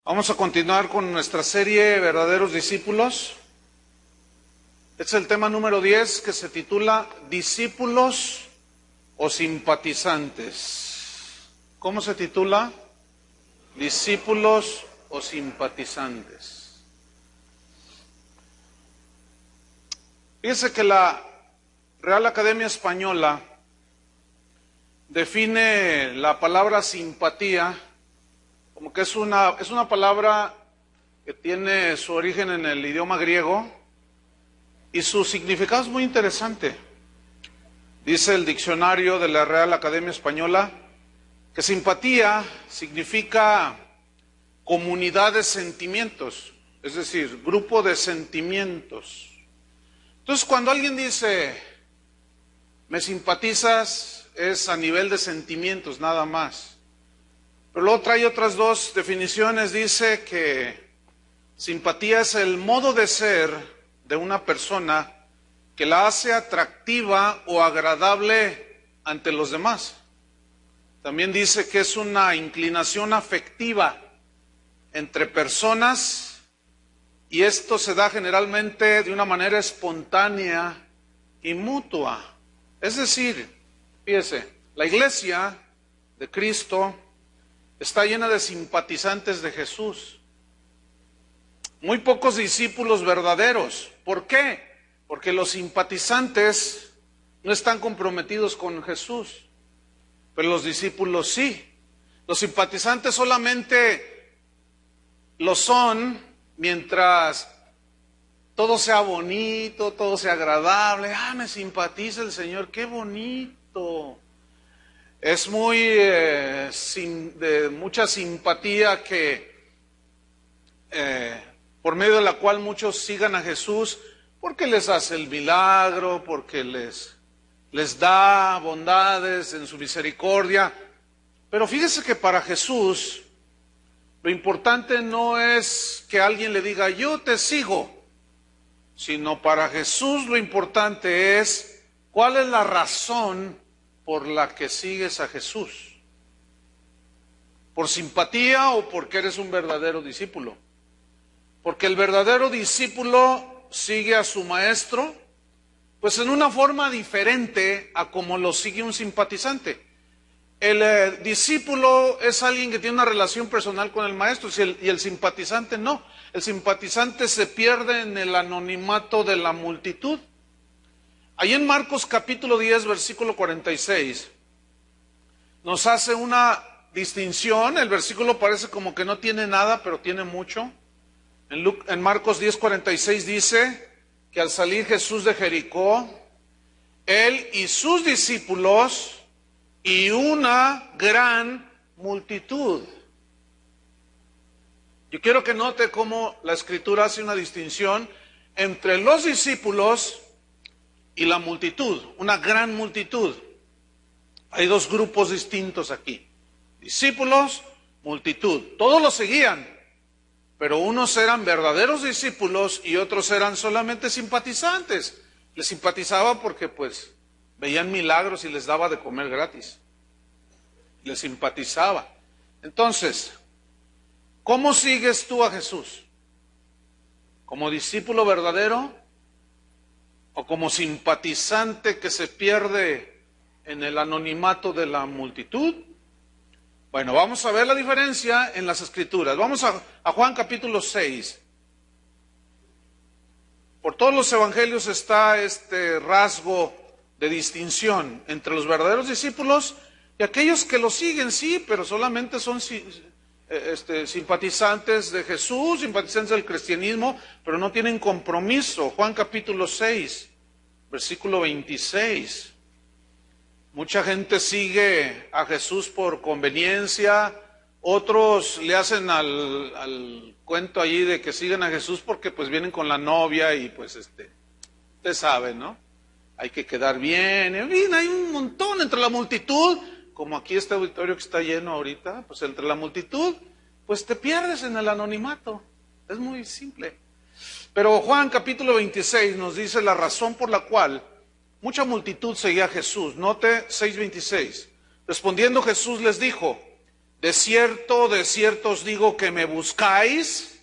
Vamos a continuar con nuestra serie Verdaderos Discípulos. Este es el tema número 10 que se titula ¿Discípulos o simpatizantes? ¿Cómo se titula? ¿Discípulos o simpatizantes? Fíjense que la Real Academia Española define la palabra simpatía como que es una palabra que tiene su origen en el idioma griego y su significado es muy interesante. Dice el diccionario de la Real Academia Española que simpatía significa comunidad de sentimientos, es decir, grupo de sentimientos. Entonces, cuando alguien dice, me simpatizas, es a nivel de sentimientos nada más. Pero luego trae otras dos definiciones, dice que simpatía es el modo de ser de una persona que la hace atractiva o agradable ante los demás. También dice que es una inclinación afectiva entre personas y esto se da generalmente de una manera espontánea y mutua. Es decir, fíjese, la iglesia de Cristo está llena de simpatizantes de Jesús. Muy pocos discípulos verdaderos. ¿Por qué? Porque los simpatizantes no están comprometidos con Jesús, pero los discípulos sí. Los simpatizantes solamente lo son mientras todo sea bonito, todo sea agradable. Me simpatiza el Señor, qué bonito. Es muy de mucha simpatía que por medio de la cual muchos sigan a Jesús porque les hace el milagro, porque les da bondades en su misericordia. Pero fíjese que para Jesús lo importante no es que alguien le diga yo te sigo, sino para Jesús lo importante es cuál es la razón por la que sigues a Jesús. ¿Por simpatía o porque eres un verdadero discípulo? Porque el verdadero discípulo sigue a su maestro, pues en una forma diferente a como lo sigue un simpatizante. El discípulo es alguien que tiene una relación personal con el maestro y el simpatizante no. El simpatizante se pierde en el anonimato de la multitud. Ahí en Marcos capítulo 10, versículo 46, nos hace una distinción. El versículo parece como que no tiene nada, pero tiene mucho. En Marcos 10, 46 dice que al salir Jesús de Jericó, él y sus discípulos y una gran multitud. Yo quiero que note cómo la Escritura hace una distinción entre los discípulos y la multitud, una gran multitud. Hay dos grupos distintos aquí. Discípulos, multitud. Todos lo seguían, pero unos eran verdaderos discípulos y otros eran solamente simpatizantes. Les simpatizaba porque pues veían milagros y les daba de comer gratis. Les simpatizaba. Entonces, ¿cómo sigues tú a Jesús? ¿Como discípulo verdadero? ¿O como simpatizante que se pierde en el anonimato de la multitud? Bueno, vamos a ver la diferencia en las Escrituras. Vamos a Juan capítulo 6. Por todos los evangelios está este rasgo de distinción entre los verdaderos discípulos y aquellos que lo siguen, sí, pero solamente son simpatizantes de Jesús, simpatizantes del cristianismo, pero no tienen compromiso. Juan capítulo 6, versículo 26. Mucha gente sigue a Jesús por conveniencia, otros le hacen al cuento allí de que siguen a Jesús porque pues vienen con la novia y pues usted sabe, ¿no? Hay que quedar bien, en fin, hay un montón entre la multitud. Como aquí este auditorio que está lleno ahorita, pues entre la multitud, pues te pierdes en el anonimato. Es muy simple. Pero Juan capítulo 26 nos dice la razón por la cual mucha multitud seguía a Jesús. Note 6:26. Respondiendo Jesús les dijo, de cierto os digo que me buscáis,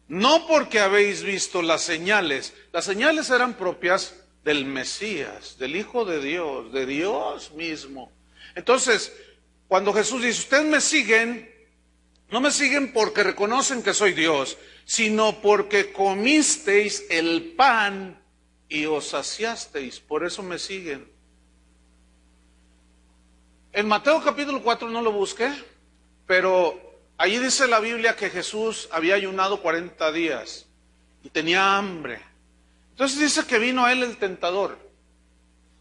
no porque habéis visto las señales eran propias del Mesías, del Hijo de Dios mismo. Entonces, cuando Jesús dice, ustedes me siguen, no me siguen porque reconocen que soy Dios, sino porque comisteis el pan y os saciasteis, por eso me siguen. En Mateo capítulo 4 no lo busqué, pero allí dice la Biblia que Jesús había ayunado 40 días y tenía hambre. Entonces dice que vino a él el tentador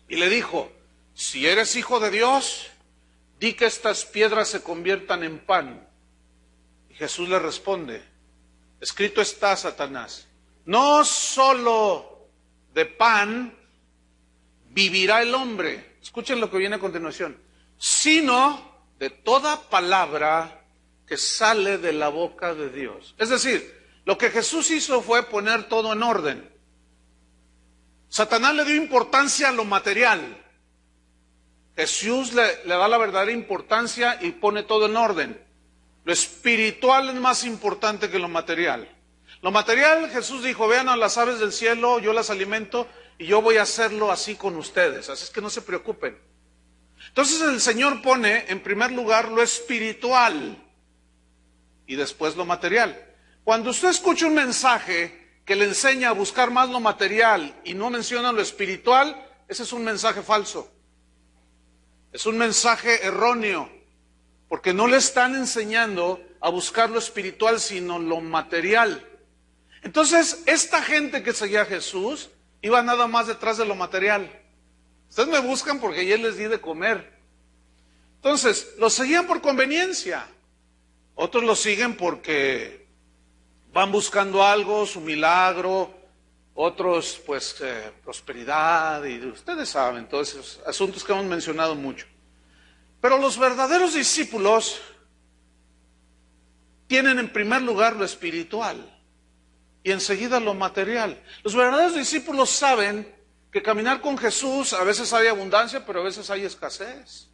y le dijo, si eres hijo de Dios, di que estas piedras se conviertan en pan. Y Jesús le responde, escrito está, Satanás, no solo de pan vivirá el hombre, escuchen lo que viene a continuación, sino de toda palabra que sale de la boca de Dios. Es decir, lo que Jesús hizo fue poner todo en orden. Satanás le dio importancia a lo material. Jesús le da la verdadera importancia y pone todo en orden. Lo espiritual es más importante que lo material. Lo material, Jesús dijo, vean a las aves del cielo, yo las alimento y yo voy a hacerlo así con ustedes. Así es que no se preocupen. Entonces el Señor pone en primer lugar lo espiritual y después lo material. Cuando usted escucha un mensaje que le enseña a buscar más lo material y no menciona lo espiritual, ese es un mensaje falso. Es un mensaje erróneo, porque no le están enseñando a buscar lo espiritual, sino lo material. Entonces, esta gente que seguía a Jesús iba nada más detrás de lo material. Ustedes me buscan porque ayer les di de comer. Entonces, los seguían por conveniencia. Otros los siguen porque van buscando algo, su milagro. Otros, pues, prosperidad. Y ustedes saben, todos esos asuntos que hemos mencionado mucho. Pero los verdaderos discípulos tienen en primer lugar lo espiritual y enseguida lo material. Los verdaderos discípulos saben que caminar con Jesús a veces hay abundancia, pero a veces hay escasez.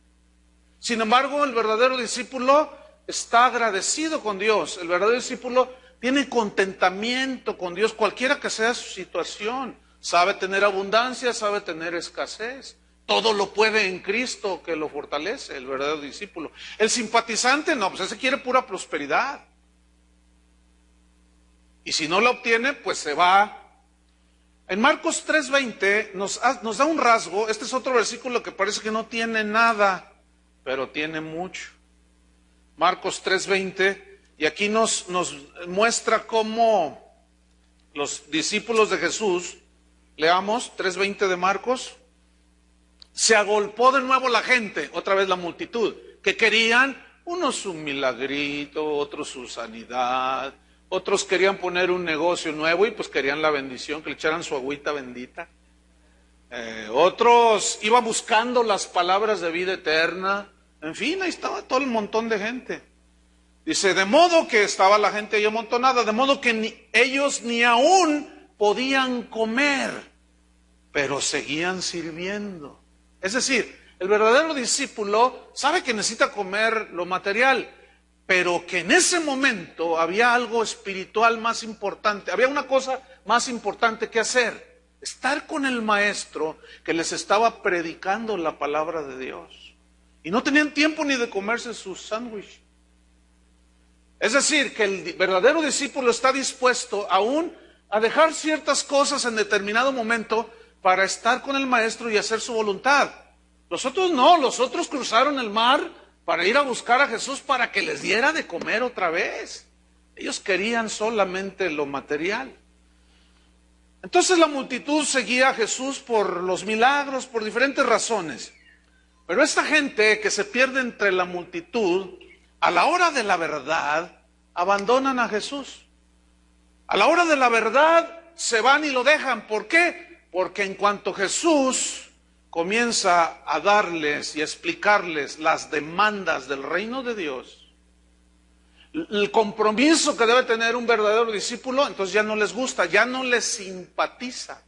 Sin embargo, el verdadero discípulo está agradecido con Dios. El verdadero discípulo tiene contentamiento con Dios, cualquiera que sea su situación. Sabe tener abundancia, sabe tener escasez. Todo lo puede en Cristo que lo fortalece, el verdadero discípulo. El simpatizante, no, pues ese quiere pura prosperidad. Y si no la obtiene, pues se va. En Marcos 3:20 nos da un rasgo. Este es otro versículo que parece que no tiene nada, pero tiene mucho. Marcos 3:20, y aquí nos muestra cómo los discípulos de Jesús, leamos 3:20 de Marcos, se agolpó de nuevo la gente, otra vez la multitud, que querían, unos su milagrito, otros su sanidad, otros querían poner un negocio nuevo y pues querían la bendición, que le echaran su agüita bendita. Otros iban buscando las palabras de vida eterna. En fin, ahí estaba todo el montón de gente. Dice, de modo que estaba la gente ahí amontonada, de modo que ellos ni aún podían comer, pero seguían sirviendo. Es decir, el verdadero discípulo sabe que necesita comer lo material, pero que en ese momento había algo espiritual más importante, había una cosa más importante que hacer, estar con el maestro que les estaba predicando la palabra de Dios. Y no tenían tiempo ni de comerse sus sándwiches. Es decir, que el verdadero discípulo está dispuesto aún a dejar ciertas cosas en determinado momento para estar con el maestro y hacer su voluntad. Los otros no, los otros cruzaron el mar para ir a buscar a Jesús para que les diera de comer otra vez. Ellos querían solamente lo material. Entonces la multitud seguía a Jesús por los milagros, por diferentes razones. Pero esta gente que se pierde entre la multitud, a la hora de la verdad, abandonan a Jesús. A la hora de la verdad se van y lo dejan. ¿Por qué? Porque en cuanto Jesús comienza a darles y a explicarles las demandas del reino de Dios, el compromiso que debe tener un verdadero discípulo, entonces ya no les gusta, ya no les simpatiza.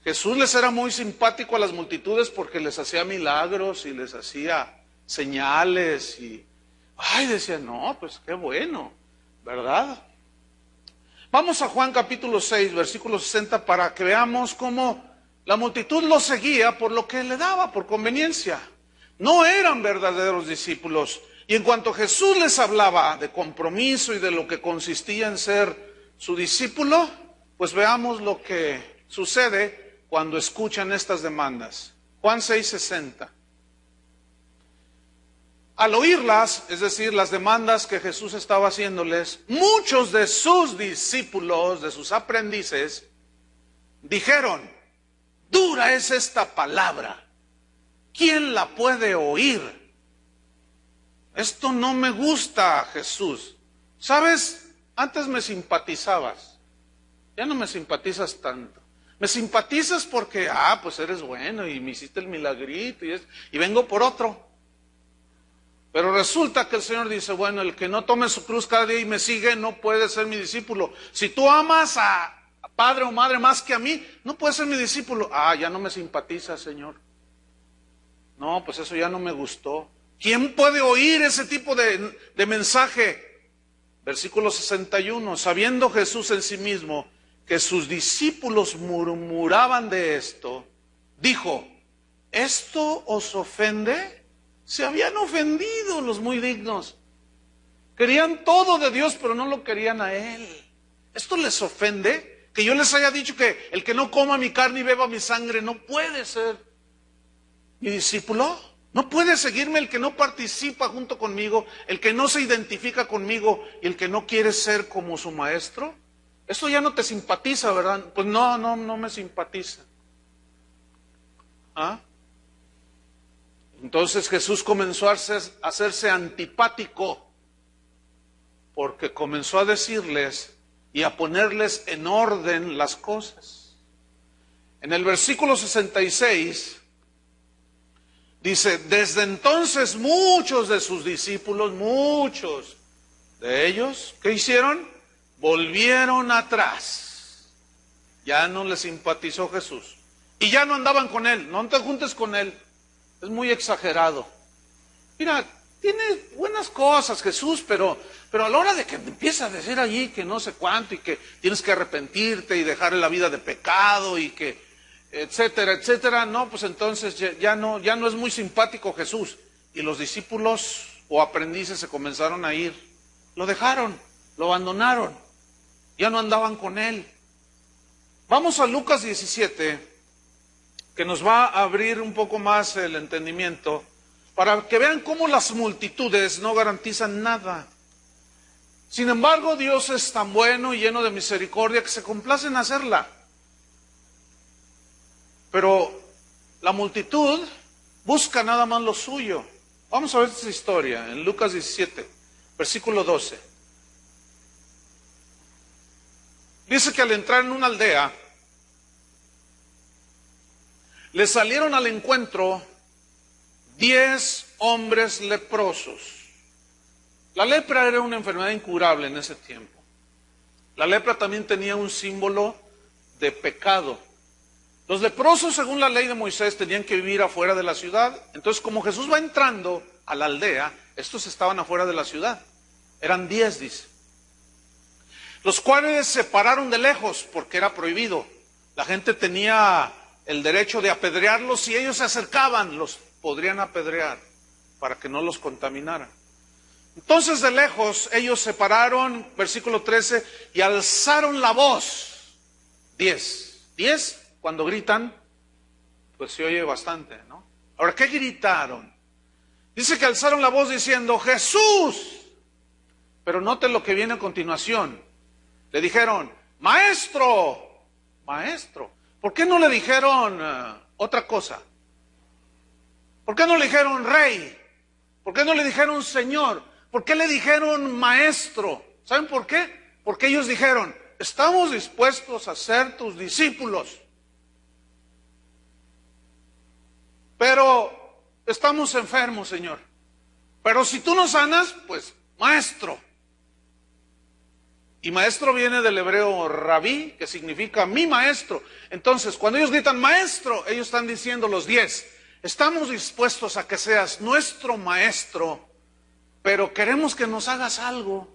Jesús les era muy simpático a las multitudes porque les hacía milagros y les hacía señales y, ay, decía, no, pues qué bueno, ¿verdad? Vamos a Juan capítulo 6, versículo 60, para que veamos cómo la multitud lo seguía por lo que le daba, por conveniencia. No eran verdaderos discípulos. Y en cuanto Jesús les hablaba de compromiso y de lo que consistía en ser su discípulo, pues veamos lo que sucede cuando escuchan estas demandas. Juan 6:60. Al oírlas, es decir, las demandas que Jesús estaba haciéndoles, muchos de sus discípulos, de sus aprendices, dijeron, dura es esta palabra, ¿quién la puede oír? Esto no me gusta, Jesús. ¿Sabes? Antes me simpatizabas, ya no me simpatizas tanto. Me simpatizas porque, pues eres bueno y me hiciste el milagrito y vengo por otro. Pero resulta que el Señor dice, bueno, el que no tome su cruz cada día y me sigue no puede ser mi discípulo. Si tú amas a padre o madre más que a mí, no puedes ser mi discípulo. Ya no me simpatiza, Señor. No, pues eso ya no me gustó. ¿Quién puede oír ese tipo de mensaje? Versículo 61, sabiendo Jesús en sí mismo que sus discípulos murmuraban de esto, dijo, ¿esto os ofende? Se habían ofendido los muy dignos. Querían todo de Dios, pero no lo querían a Él. ¿Esto les ofende? Que yo les haya dicho que el que no coma mi carne y beba mi sangre no puede ser mi discípulo. No puede seguirme el que no participa junto conmigo, el que no se identifica conmigo y el que no quiere ser como su maestro. Eso ya no te simpatiza, ¿verdad? Pues no me simpatiza. Entonces Jesús comenzó a hacerse antipático, porque comenzó a decirles y a ponerles en orden las cosas. En el versículo 66 dice, desde entonces muchos de sus discípulos, muchos de ellos, ¿qué hicieron? Volvieron atrás. Ya no les simpatizó Jesús. Y ya no andaban con Él. No te juntes con Él. Es muy exagerado. Mira, tiene buenas cosas Jesús, pero a la hora de que empieza a decir allí que no sé cuánto y que tienes que arrepentirte y dejar la vida de pecado y que etcétera, etcétera, no, pues entonces ya no es muy simpático Jesús. Y los discípulos o aprendices se comenzaron a ir. Lo dejaron, lo abandonaron. Ya no andaban con Él. Vamos a Lucas 17, que nos va a abrir un poco más el entendimiento, para que vean cómo las multitudes no garantizan nada. Sin embargo, Dios es tan bueno y lleno de misericordia que se complace en hacerla. Pero la multitud busca nada más lo suyo. Vamos a ver esta historia en Lucas 17, versículo 12. Dice que al entrar en una aldea, le salieron al encuentro 10 hombres leprosos. La lepra era una enfermedad incurable en ese tiempo. La lepra también tenía un símbolo de pecado. Los leprosos, según la ley de Moisés, tenían que vivir afuera de la ciudad. Entonces, como Jesús va entrando a la aldea, estos estaban afuera de la ciudad. Eran 10, dice. Los cuales se pararon de lejos porque era prohibido. La gente tenía el derecho de apedrearlos. Si ellos se acercaban, los podrían apedrear para que no los contaminaran. Entonces de lejos ellos se pararon, versículo 13, y alzaron la voz. 10, cuando gritan, pues se oye bastante, ¿no? Ahora, ¿qué gritaron? Dice que alzaron la voz diciendo, Jesús. Pero noten lo que viene a continuación. Le dijeron, maestro, maestro. ¿Por qué no le dijeron otra cosa? ¿Por qué no le dijeron rey? ¿Por qué no le dijeron señor? ¿Por qué le dijeron maestro? ¿Saben por qué? Porque ellos dijeron, estamos dispuestos a ser tus discípulos. Pero estamos enfermos, Señor. Pero si tú nos sanas, pues maestro. Y maestro viene del hebreo rabí, que significa mi maestro. Entonces, cuando ellos gritan maestro, ellos están diciendo los 10. Estamos dispuestos a que seas nuestro maestro, pero queremos que nos hagas algo.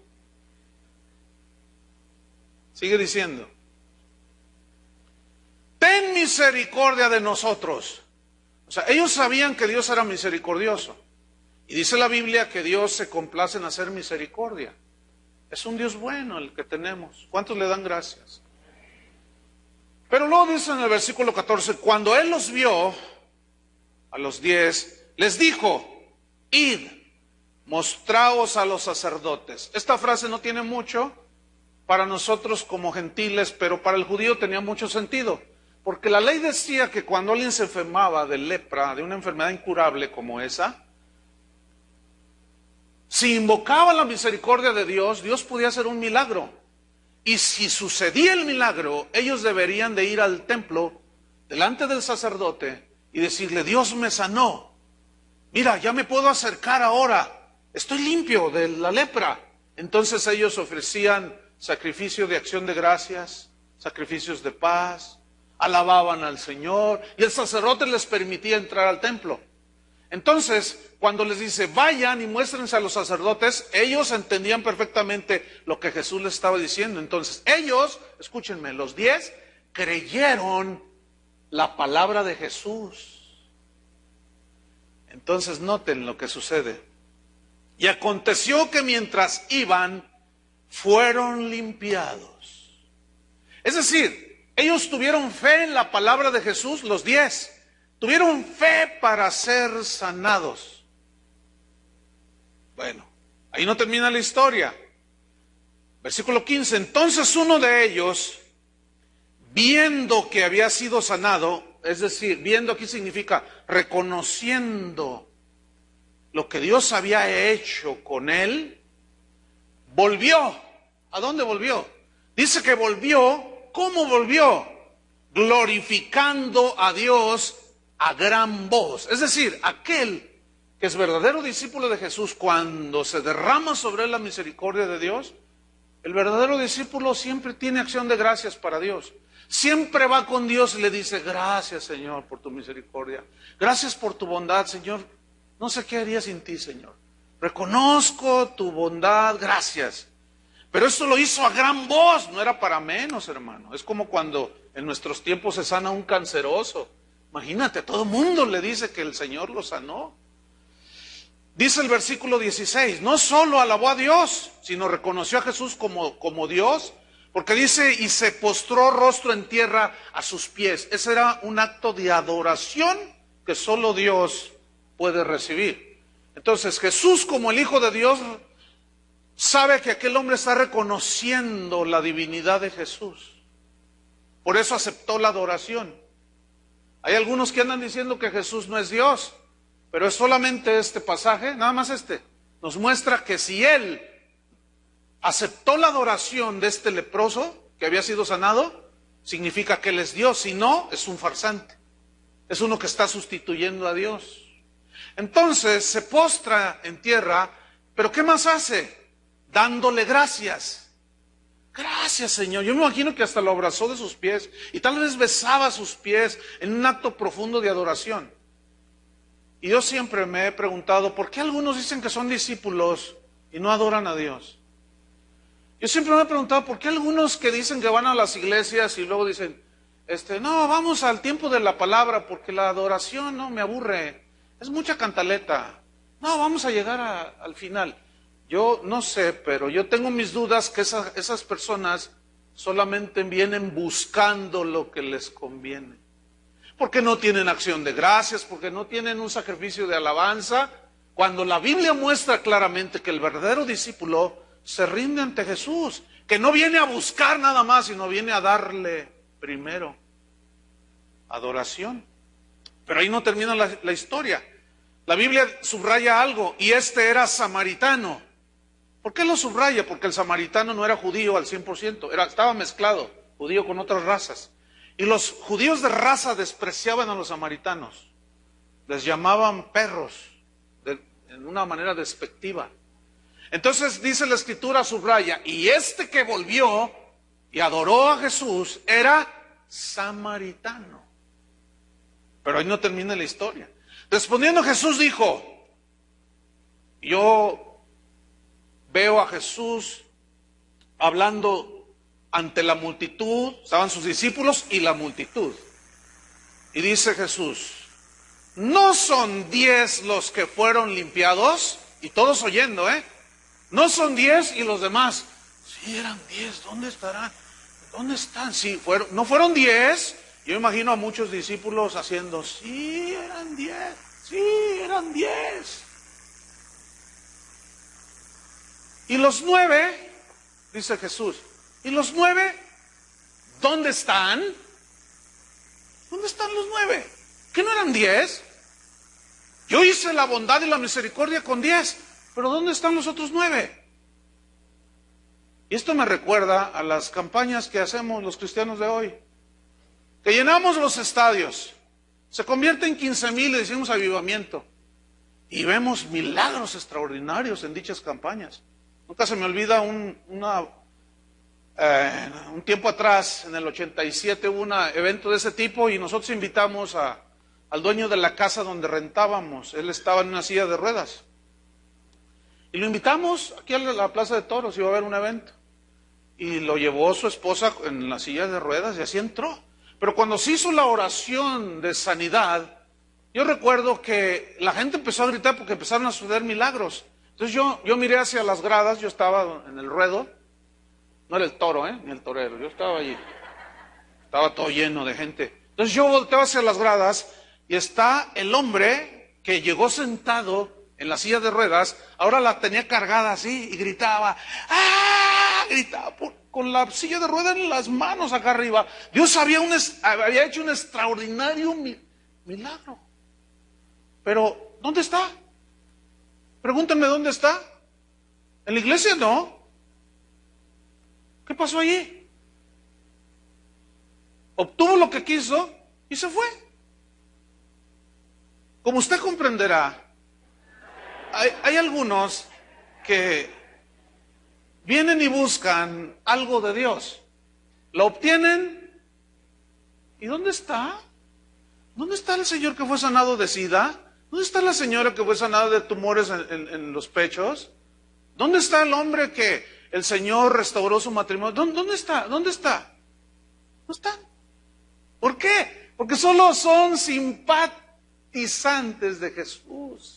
Sigue diciendo, ten misericordia de nosotros. O sea, ellos sabían que Dios era misericordioso. Y dice la Biblia que Dios se complace en hacer misericordia. Es un Dios bueno el que tenemos. ¿Cuántos le dan gracias? Pero luego dice en el versículo 14, cuando Él los vio, a los 10, les dijo, id, mostraos a los sacerdotes. Esta frase no tiene mucho para nosotros como gentiles, pero para el judío tenía mucho sentido. Porque la ley decía que cuando alguien se enfermaba de lepra, de una enfermedad incurable como esa, si invocaba la misericordia de Dios, Dios podía hacer un milagro. Y si sucedía el milagro, ellos deberían de ir al templo, delante del sacerdote, y decirle, Dios me sanó. Mira, ya me puedo acercar ahora. Estoy limpio de la lepra. Entonces ellos ofrecían sacrificio de acción de gracias, sacrificios de paz, alababan al Señor, y el sacerdote les permitía entrar al templo. Entonces, cuando les dice, vayan y muéstrense a los sacerdotes, ellos entendían perfectamente lo que Jesús les estaba diciendo. Entonces, ellos, escúchenme, los 10, creyeron la palabra de Jesús. Entonces, noten lo que sucede. Y aconteció que mientras iban, fueron limpiados. Es decir, ellos tuvieron fe en la palabra de Jesús, los 10. Tuvieron fe para ser sanados. Bueno, ahí no termina la historia. Versículo 15. Entonces uno de ellos, viendo que había sido sanado, es decir, viendo aquí significa reconociendo lo que Dios había hecho con él, volvió. ¿A dónde volvió? Dice que volvió. ¿Cómo volvió? Glorificando a Dios a gran voz. Es decir, aquel que es verdadero discípulo de Jesús, cuando se derrama sobre él la misericordia de Dios, el verdadero discípulo siempre tiene acción de gracias para Dios. Siempre va con Dios y le dice, gracias Señor por tu misericordia. Gracias por tu bondad, Señor. No sé qué haría sin ti, Señor. Reconozco tu bondad, gracias. Pero esto lo hizo a gran voz, no era para menos, hermano. Es como cuando en nuestros tiempos se sana un canceroso. Imagínate, todo el mundo le dice que el Señor lo sanó. Dice el versículo 16, no solo alabó a Dios, sino reconoció a Jesús como Dios, porque dice, y se postró rostro en tierra a sus pies. Ese era un acto de adoración que solo Dios puede recibir. Entonces Jesús, como el Hijo de Dios, sabe que aquel hombre está reconociendo la divinidad de Jesús. Por eso aceptó la adoración. Hay algunos que andan diciendo que Jesús no es Dios, pero es solamente este pasaje, nada más este, nos muestra que si él aceptó la adoración de este leproso que había sido sanado, significa que él es Dios. Si no, es un farsante, es uno que está sustituyendo a Dios. Entonces se postra en tierra, pero ¿qué más hace? Dándole gracias. Gracias, Señor. Yo me imagino que hasta lo abrazó de sus pies y tal vez besaba sus pies en un acto profundo de adoración. Y yo siempre me he preguntado, ¿por qué algunos dicen que son discípulos y no adoran a Dios? Yo siempre me he preguntado, ¿por qué algunos que dicen que van a las iglesias y luego dicen, no, vamos al tiempo de la palabra porque la adoración no me aburre, es mucha cantaleta. No, vamos a llegar al final. Yo no sé, pero yo tengo mis dudas que esas personas solamente vienen buscando lo que les conviene. Porque no tienen acción de gracias, porque no tienen un sacrificio de alabanza, cuando la Biblia muestra claramente que el verdadero discípulo se rinde ante Jesús, que no viene a buscar nada más, sino viene a darle primero adoración. Pero ahí no termina la historia. La Biblia subraya algo, y este era samaritano. ¿Por qué lo subraya? Porque el samaritano no era judío al 100%, estaba mezclado, judío con otras razas. Y los judíos de raza despreciaban a los samaritanos, les llamaban perros, en una manera despectiva. Entonces dice la Escritura, subraya, y este que volvió y adoró a Jesús era samaritano. Pero ahí no termina la historia. Respondiendo Jesús dijo, yo veo a Jesús hablando ante la multitud, estaban sus discípulos y la multitud. Y dice Jesús, ¿no son 10 los que fueron limpiados? Y todos oyendo, ¿no son 10 y los demás? Sí, eran 10, ¿dónde estarán? ¿Dónde están? Sí, ¿no fueron 10? Yo imagino a muchos discípulos haciendo, sí, eran 10, sí, eran 10. Y los 9, dice Jesús, ¿y los 9 dónde están? ¿Dónde están los 9? ¿Que no eran 10? Yo hice la bondad y la misericordia con 10, pero ¿dónde están los otros 9? Y esto me recuerda a las campañas que hacemos los cristianos de hoy, que llenamos los estadios, se convierte en 15,000 y decimos avivamiento, y vemos milagros extraordinarios en dichas campañas. Nunca se me olvida un tiempo atrás, en el 87, hubo un evento de ese tipo y nosotros invitamos al dueño de la casa donde rentábamos. Él estaba en una silla de ruedas. Y lo invitamos aquí a la Plaza de Toros, iba a haber un evento. Y lo llevó su esposa en la silla de ruedas y así entró. Pero cuando se hizo la oración de sanidad, yo recuerdo que la gente empezó a gritar porque empezaron a suceder milagros. Entonces yo miré hacia las gradas, yo estaba en el ruedo, no era el toro, ni el torero, yo estaba allí. Estaba todo lleno de gente. Entonces yo volteaba hacia las gradas y está el hombre que llegó sentado en la silla de ruedas, ahora la tenía cargada así y gritaba, ¡ah! Gritaba con la silla de ruedas en las manos acá arriba. Dios había hecho un extraordinario milagro. Pero, ¿dónde está? Pregúntenme dónde está. ¿En la iglesia? No. ¿Qué pasó allí? Obtuvo lo que quiso y se fue. Como usted comprenderá, hay algunos que vienen y buscan algo de Dios, lo obtienen, ¿y dónde está? ¿Dónde está el señor que fue sanado de SIDA? ¿Dónde está la señora que fue sanada de tumores en los pechos? ¿Dónde está el hombre que el Señor restauró su matrimonio? ¿Dónde está? ¿Dónde está? No están. ¿Por qué? Porque solo son simpatizantes de Jesús.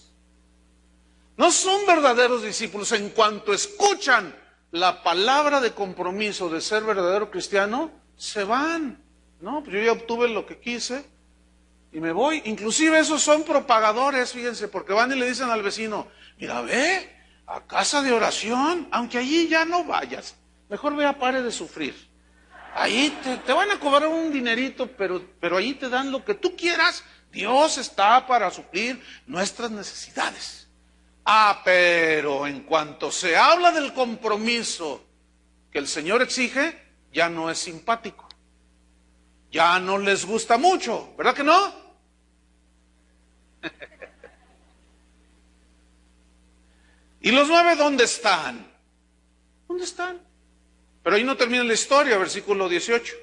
No son verdaderos discípulos. En cuanto escuchan la palabra de compromiso de ser verdadero cristiano, se van. No, pues yo ya obtuve lo que quise y me voy. Inclusive esos son propagadores, fíjense, porque van y le dicen al vecino, mira, ve a casa de oración, aunque allí ya no vayas, mejor ve a Pare de Sufrir. Ahí te van a cobrar un dinerito, pero ahí te dan lo que tú quieras. Dios está para suplir nuestras necesidades. Pero en cuanto se habla del compromiso que el Señor exige, ya no es simpático. Ya no les gusta mucho, ¿verdad que no? ¿Y los 9 dónde están? ¿Dónde están? Pero ahí no termina la historia, versículo 18.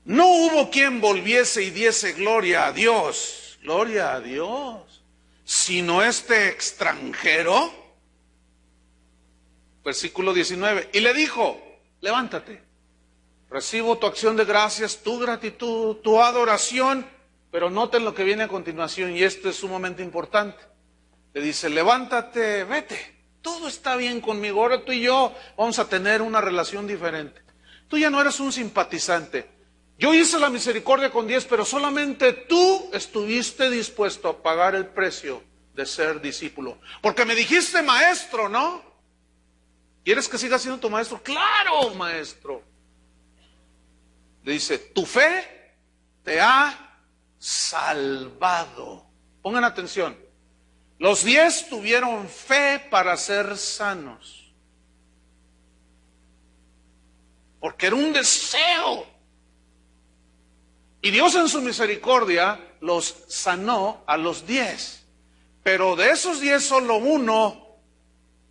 No hubo quien volviese y diese gloria a Dios, sino este extranjero. Versículo 19. Y le dijo, levántate, recibo tu acción de gracias, tu gratitud, tu adoración, pero noten lo que viene a continuación, y esto es sumamente importante. Le dice, levántate, vete, todo está bien conmigo, ahora tú y yo vamos a tener una relación diferente. Tú ya no eres un simpatizante. Yo hice la misericordia con 10, pero solamente tú estuviste dispuesto a pagar el precio de ser discípulo. Porque me dijiste maestro, ¿no? ¿Quieres que siga siendo tu maestro? ¡Claro, maestro! Le dice, tu fe te ha salvado. Pongan atención. Los 10 tuvieron fe para ser sanos. Porque era un deseo. Y Dios en su misericordia los sanó a los 10. Pero de esos 10 solo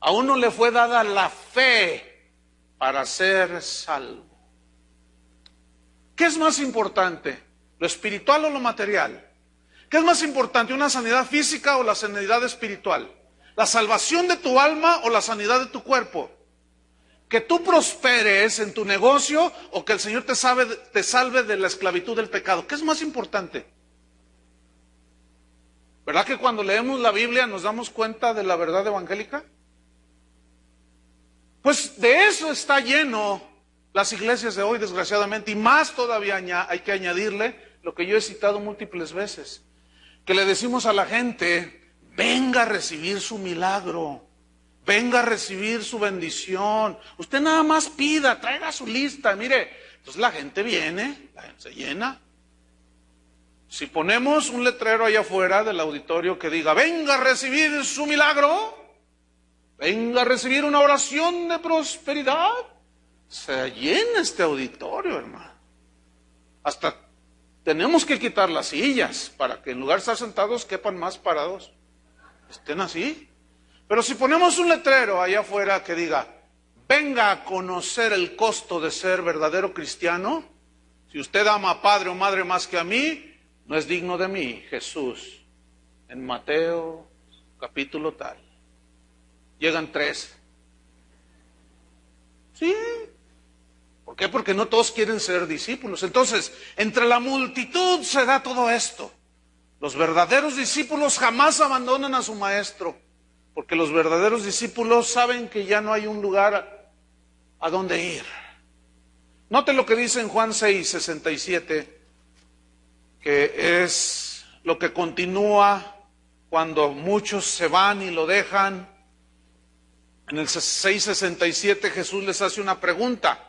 a uno le fue dada la fe para ser salvo. ¿Qué es más importante? ¿Lo espiritual o lo material? ¿Qué es más importante, una sanidad física o la sanidad espiritual? ¿La salvación de tu alma o la sanidad de tu cuerpo? ¿Que tú prosperes en tu negocio o que el Señor te salve de la esclavitud del pecado? ¿Qué es más importante? ¿Verdad que cuando leemos la Biblia nos damos cuenta de la verdad evangélica? Pues de eso está lleno las iglesias de hoy, desgraciadamente, y más todavía hay que añadirle lo que yo he citado múltiples veces, que le decimos a la gente, venga a recibir su milagro, venga a recibir su bendición, usted nada más pida, traiga su lista, mire, entonces la gente viene, la gente se llena. Si ponemos un letrero allá afuera del auditorio que diga, venga a recibir su milagro, venga a recibir una oración de prosperidad, se llena este auditorio, hermano. Hasta tenemos que quitar las sillas para que en lugar de estar sentados quepan más parados. Estén así. Pero si ponemos un letrero allá afuera que diga, venga a conocer el costo de ser verdadero cristiano, si usted ama a padre o madre más que a mí, no es digno de mí, Jesús, en Mateo capítulo tal. Llegan 3. Sí. ¿Por qué? Porque no todos quieren ser discípulos. Entonces, entre la multitud se da todo esto. Los verdaderos discípulos jamás abandonan a su maestro, porque los verdaderos discípulos saben que ya no hay un lugar a donde ir. Note lo que dice en Juan 6:67, que es lo que continúa cuando muchos se van y lo dejan. En el 6:67 Jesús les hace una pregunta.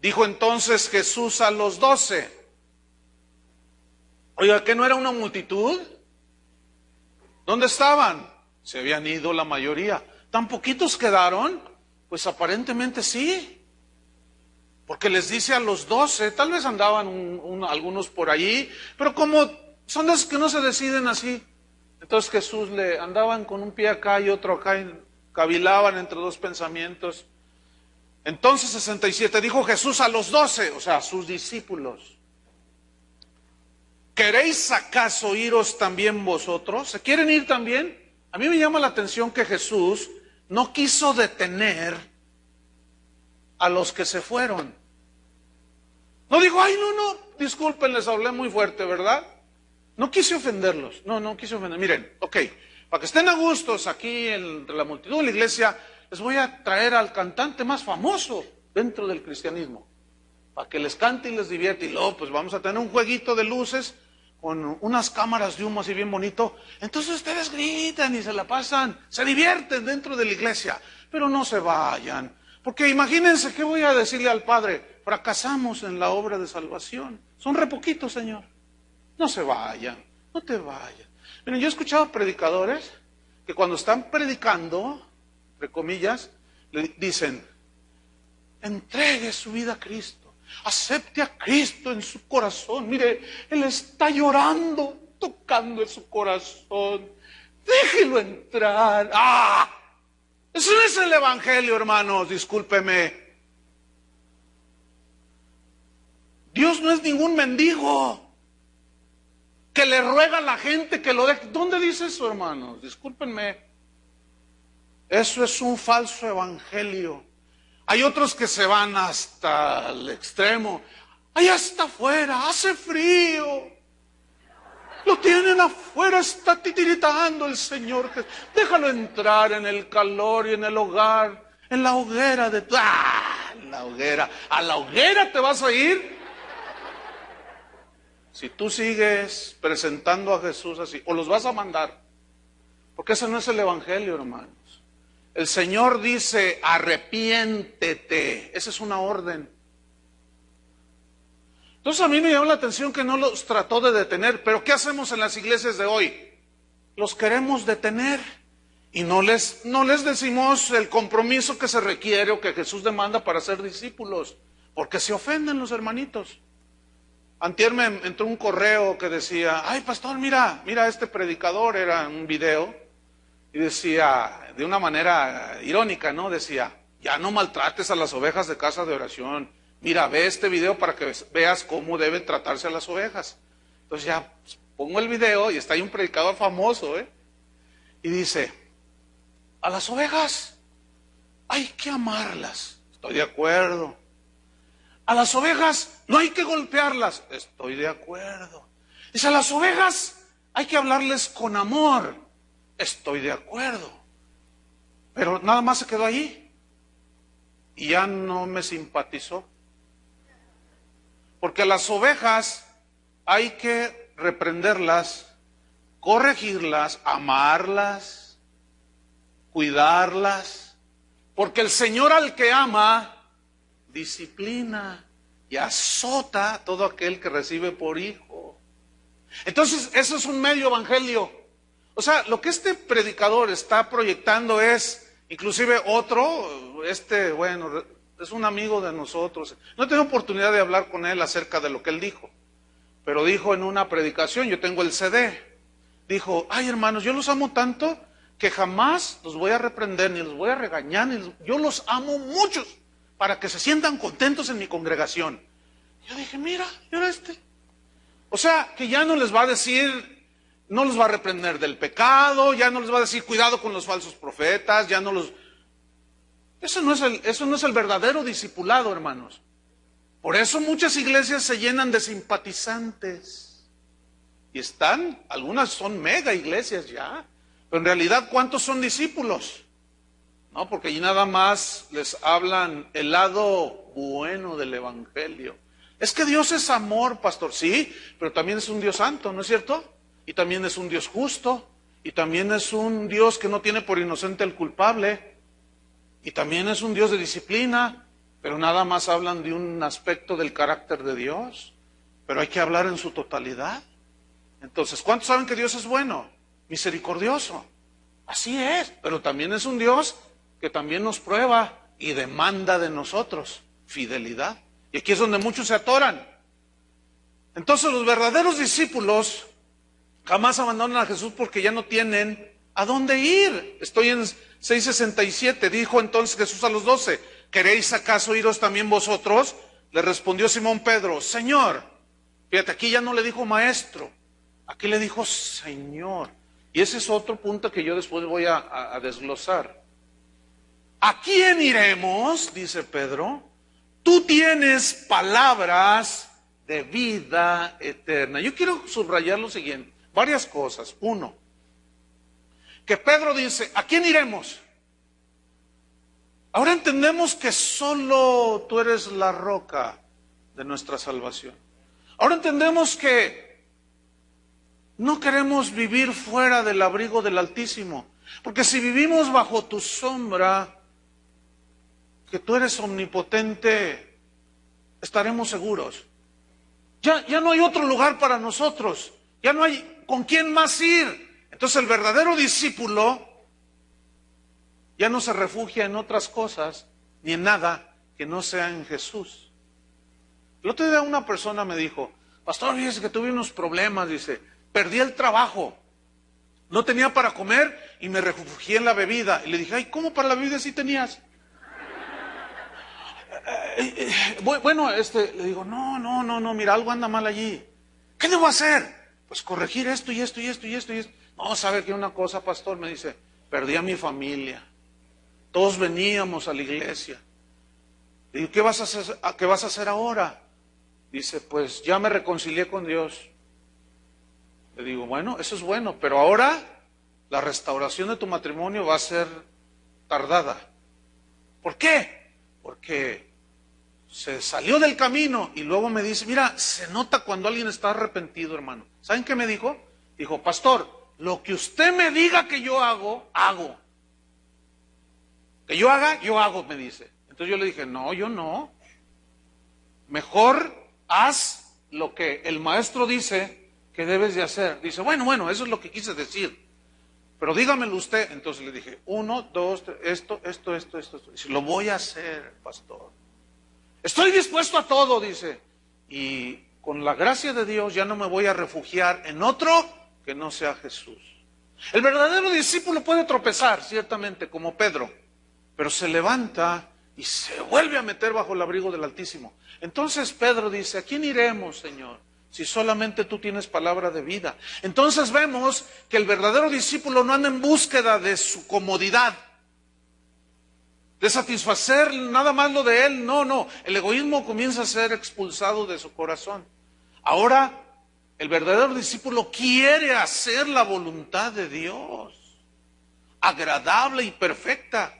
Dijo entonces Jesús a los 12. Oiga, ¿que no era una multitud? ¿Dónde estaban? Se habían ido la mayoría. ¿Tan poquitos quedaron? Pues aparentemente sí. Porque les dice a los 12, tal vez andaban algunos por allí, pero como son de esos que no se deciden así. Entonces Jesús andaban con un pie acá y otro acá, y cavilaban entre dos pensamientos. Entonces 67, dijo Jesús a los 12, o sea, a sus discípulos, ¿queréis acaso iros también vosotros? ¿Se quieren ir también? A mí me llama la atención que Jesús no quiso detener a los que se fueron. No digo, ay, no, disculpen, les hablé muy fuerte, ¿verdad? No quise ofenderlos, no quise ofender. Miren, ok, para que estén a gustos aquí entre la multitud de la iglesia, les voy a traer al cantante más famoso dentro del cristianismo, para que les cante y les divierte. Y luego, pues vamos a tener un jueguito de luces con unas cámaras de humo así bien bonito. Entonces ustedes gritan y se la pasan, se divierten dentro de la iglesia, pero no se vayan. Porque imagínense, ¿qué voy a decirle al Padre? Fracasamos en la obra de salvación. Son re poquitos, Señor. No se vayan, no te vayas. Miren, yo he escuchado predicadores que cuando están predicando, entre comillas, le dicen, entregue su vida a Cristo, acepte a Cristo en su corazón. Mire, Él está llorando, tocando en su corazón. Déjelo entrar. ¡Ah! Eso no es el evangelio, hermanos, discúlpeme. Dios no es ningún mendigo que le ruega a la gente que lo deje. ¿Dónde dice eso, hermanos? Discúlpenme. Eso es un falso evangelio. Hay otros que se van hasta el extremo. Allá está afuera, hace frío. Lo tienen afuera, está titiritando el Señor. Déjalo entrar en el calor y en el hogar, en la hoguera de... ¡Ah! La hoguera. ¿A la hoguera te vas a ir? Si tú sigues presentando a Jesús así, o los vas a mandar, porque ese no es el evangelio, hermanos. El Señor dice, arrepiéntete. Esa es una orden. Entonces a mí me llamó la atención que no los trató de detener, pero ¿qué hacemos en las iglesias de hoy? Los queremos detener y no les decimos el compromiso que se requiere o que Jesús demanda para ser discípulos, porque se ofenden los hermanitos. Antier me entró un correo que decía, ay pastor, mira este predicador, era un video, y decía, de una manera irónica, ¿no? Decía, ya no maltrates a las ovejas de casa de oración. Mira, ve este video para que veas cómo deben tratarse a las ovejas. Entonces ya pongo el video y está ahí un predicador famoso, y dice, a las ovejas hay que amarlas. Estoy de acuerdo. A las ovejas no hay que golpearlas. Estoy de acuerdo. Dice, a las ovejas hay que hablarles con amor. Estoy de acuerdo. Pero nada más se quedó ahí. Y ya no me simpatizó. Porque a las ovejas hay que reprenderlas, corregirlas, amarlas, cuidarlas. Porque el Señor al que ama, disciplina y azota a todo aquel que recibe por hijo. Entonces, eso es un medio evangelio. O sea, lo que este predicador está proyectando es, inclusive otro, bueno, es un amigo de nosotros. No tengo oportunidad de hablar con él acerca de lo que él dijo, pero dijo en una predicación, yo tengo el CD, dijo, ay hermanos, yo los amo tanto que jamás los voy a reprender, ni los voy a regañar, yo los amo muchos, para que se sientan contentos en mi congregación. Yo dije, mira, o sea, que ya no les va a decir, no los va a reprender del pecado, ya no les va a decir, cuidado con los falsos profetas, ya no los... Eso no es el verdadero discipulado, hermanos. Por eso muchas iglesias se llenan de simpatizantes. Y algunas son mega iglesias ya, pero en realidad, ¿cuántos son discípulos? No, porque allí nada más les hablan el lado bueno del evangelio. Es que Dios es amor, pastor, sí, pero también es un Dios santo, ¿no es cierto? Y también es un Dios justo, y también es un Dios que no tiene por inocente al culpable, y también es un Dios de disciplina, pero nada más hablan de un aspecto del carácter de Dios, pero hay que hablar en su totalidad. Entonces, ¿cuántos saben que Dios es bueno, misericordioso? Así es, pero también es un Dios que también nos prueba y demanda de nosotros fidelidad. Y aquí es donde muchos se atoran. Entonces los verdaderos discípulos jamás abandonan a Jesús porque ya no tienen a dónde ir. Estoy en 6:67. Dijo entonces Jesús a los 12, ¿queréis acaso iros también vosotros? Le respondió Simón Pedro, Señor. Fíjate, aquí ya no le dijo maestro, aquí le dijo Señor. Y ese es otro punto que yo después voy a desglosar. ¿A quién iremos? Dice Pedro. Tú tienes palabras de vida eterna. Yo quiero subrayar lo siguiente, varias cosas. Uno, que Pedro dice, ¿a quién iremos? Ahora entendemos que solo tú eres la roca de nuestra salvación. Ahora entendemos que no queremos vivir fuera del abrigo del Altísimo, porque si vivimos bajo tu sombra, que tú eres omnipotente, estaremos seguros. Ya no hay otro lugar para nosotros, ya no hay con quién más ir. Entonces el verdadero discípulo ya no se refugia en otras cosas, ni en nada que no sea en Jesús. El otro día una persona me dijo, pastor, fíjese que tuve unos problemas, dice, perdí el trabajo, no tenía para comer y me refugié en la bebida. Y le dije, ay, ¿cómo para la bebida sí tenías? Bueno, le digo, no, mira, algo anda mal allí. ¿Qué debo hacer? Pues corregir esto y esto y esto y esto y esto. No, ¿sabe qué una cosa, pastor? Me dice, perdí a mi familia. Todos veníamos a la iglesia. Le digo, ¿qué vas a hacer ahora? Dice, pues ya me reconcilié con Dios. Le digo, bueno, eso es bueno, pero ahora la restauración de tu matrimonio va a ser tardada. ¿Por qué? Porque se salió del camino y luego me dice, mira, se nota cuando alguien está arrepentido, hermano. ¿Saben qué me dijo? Dijo, pastor, lo que usted me diga que yo hago, hago. Que yo haga, yo hago, me dice. Entonces yo le dije, no, yo no. Mejor haz lo que el maestro dice que debes de hacer. Dice, bueno, eso es lo que quise decir. Pero dígamelo usted. Entonces le dije, 1, 2, 3, esto. Dice, lo voy a hacer, pastor. Estoy dispuesto a todo, dice. Y con la gracia de Dios ya no me voy a refugiar en otro que no sea Jesús. El verdadero discípulo puede tropezar, ciertamente, como Pedro, pero se levanta y se vuelve a meter bajo el abrigo del Altísimo. Entonces Pedro dice, ¿a quién iremos, Señor? si solamente tú tienes palabra de vida? Entonces vemos que el verdadero discípulo no anda en búsqueda de su comodidad, de satisfacer nada más lo de él. No, el egoísmo comienza a ser expulsado de su corazón. Ahora, el verdadero discípulo quiere hacer la voluntad de Dios, agradable y perfecta.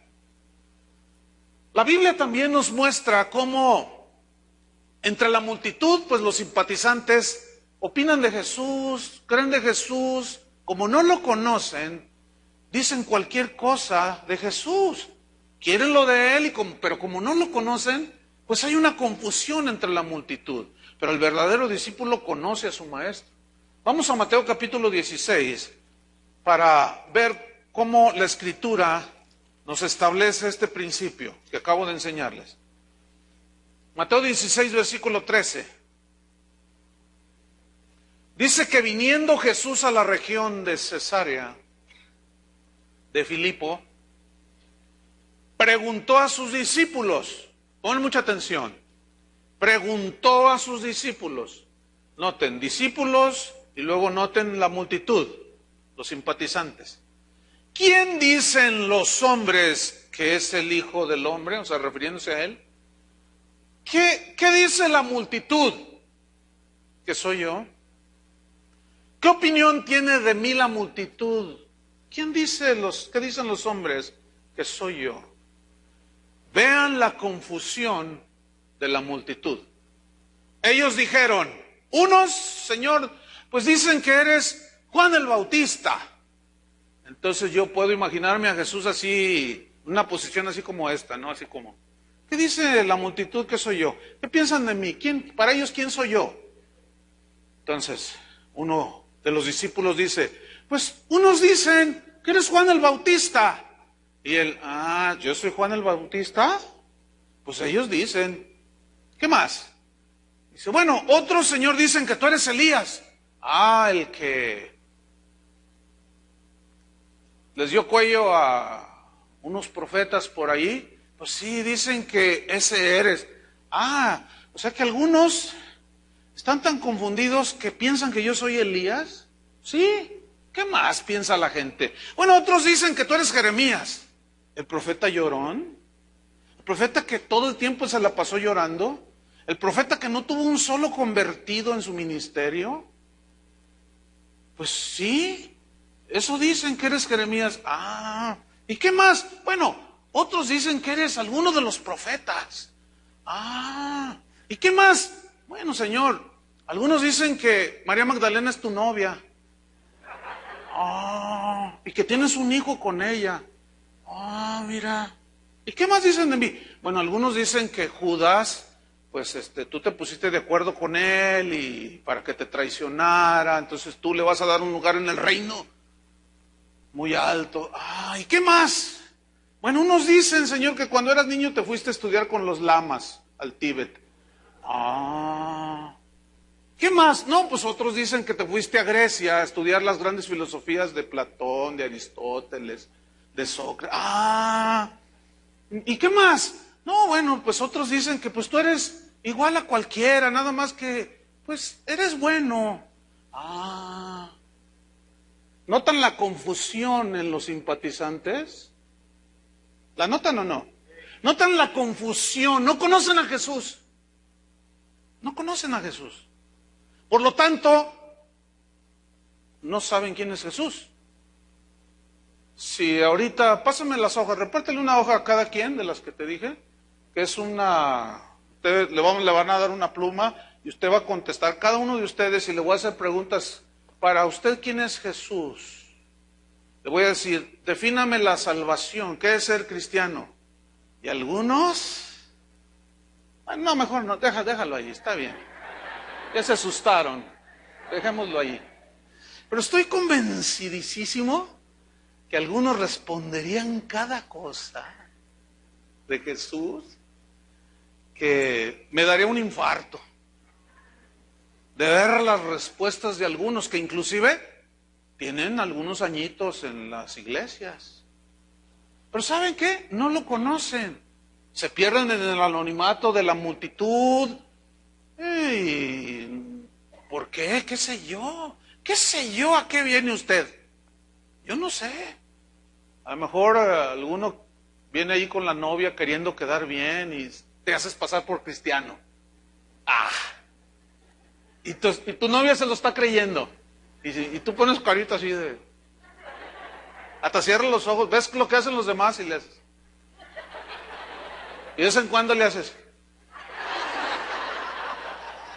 La Biblia también nos muestra cómo entre la multitud, pues los simpatizantes opinan de Jesús, creen de Jesús, como no lo conocen, dicen cualquier cosa de Jesús, quieren lo de Él, pero como no lo conocen, pues hay una confusión entre la multitud. Pero el verdadero discípulo conoce a su maestro. Vamos a Mateo capítulo 16 para ver cómo la Escritura nos establece este principio que acabo de enseñarles. Mateo 16, versículo 13. Dice que viniendo Jesús a la región de Cesarea de Filipo, preguntó a sus discípulos, pongan mucha atención, preguntó a sus discípulos, noten, discípulos y luego noten la multitud, los simpatizantes. ¿Quién dicen los hombres que es el Hijo del Hombre? O sea, refiriéndose a Él. ¿Qué dice la multitud? ¿Que soy yo? ¿Qué opinión tiene de mí la multitud? ¿Qué dicen los hombres? Que soy yo. Vean la confusión de la multitud. Ellos dijeron, unos, Señor, pues dicen que eres Juan el Bautista. Entonces yo puedo imaginarme a Jesús así, una posición así como esta, ¿no? Así como, ¿qué dice la multitud que soy yo? ¿Qué piensan de mí? Para ellos, ¿quién soy yo? Entonces, uno de los discípulos dice, pues unos dicen que eres Juan el Bautista. Y él, yo soy Juan el Bautista. Pues ellos dicen, ¿qué más? Dice, bueno, otros, Señor, dicen que tú eres Elías. El que les dio cuello a unos profetas por ahí. Pues sí, dicen que ese eres. O sea que algunos están tan confundidos que piensan que yo soy Elías. ¿Sí? ¿Qué más piensa la gente? Bueno, otros dicen que tú eres Jeremías, el profeta llorón, el profeta que todo el tiempo se la pasó llorando, el profeta que no tuvo un solo convertido en su ministerio. Pues sí, eso dicen que eres Jeremías. ¿Y qué más? Bueno, otros dicen que eres alguno de los profetas. ¿Y qué más? Bueno, Señor, algunos dicen que María Magdalena es tu novia. Y que tienes un hijo con ella. Mira. ¿Y qué más dicen de mí? Bueno, algunos dicen que Judas, pues tú te pusiste de acuerdo con él y para que te traicionara, entonces tú le vas a dar un lugar en el reino muy alto. ¿Y qué más? Bueno, unos dicen, Señor, que cuando eras niño te fuiste a estudiar con los lamas al Tíbet. ¿Qué más? No, pues otros dicen que te fuiste a Grecia a estudiar las grandes filosofías de Platón, de Aristóteles, de Sócrates. ¿Y qué más? No, bueno, pues otros dicen que pues tú eres igual a cualquiera, nada más que, pues eres bueno. ¿Notan la confusión en los simpatizantes? ¿La notan o no? ¿Notan la confusión? No conocen a Jesús. No conocen a Jesús. Por lo tanto, no saben quién es Jesús. Si ahorita, pásame las hojas, repártele una hoja a cada quien de las que te dije, que es ustedes le van a dar una pluma y usted va a contestar, cada uno de ustedes, y le voy a hacer preguntas, para usted, ¿quién es Jesús? Le voy a decir, defíname la salvación, ¿qué es ser cristiano? Y algunos, no, mejor no, déjalo ahí, está bien. Ya se asustaron, dejémoslo ahí. Pero estoy convencidísimo que algunos responderían cada cosa de Jesús que me daría un infarto de ver las respuestas de algunos que inclusive tienen algunos añitos en las iglesias. Pero ¿saben qué? No lo conocen. Se pierden en el anonimato de la multitud. ¿Por qué? ¿Qué sé yo? ¿Qué sé yo a qué viene usted? Yo no sé. A lo mejor alguno viene ahí con la novia queriendo quedar bien y te haces pasar por cristiano. Ah. Y tu novia se lo está creyendo. Y tú pones carita así de... Hasta cierra los ojos, ves lo que hacen los demás y le haces. Y de vez en cuando le haces.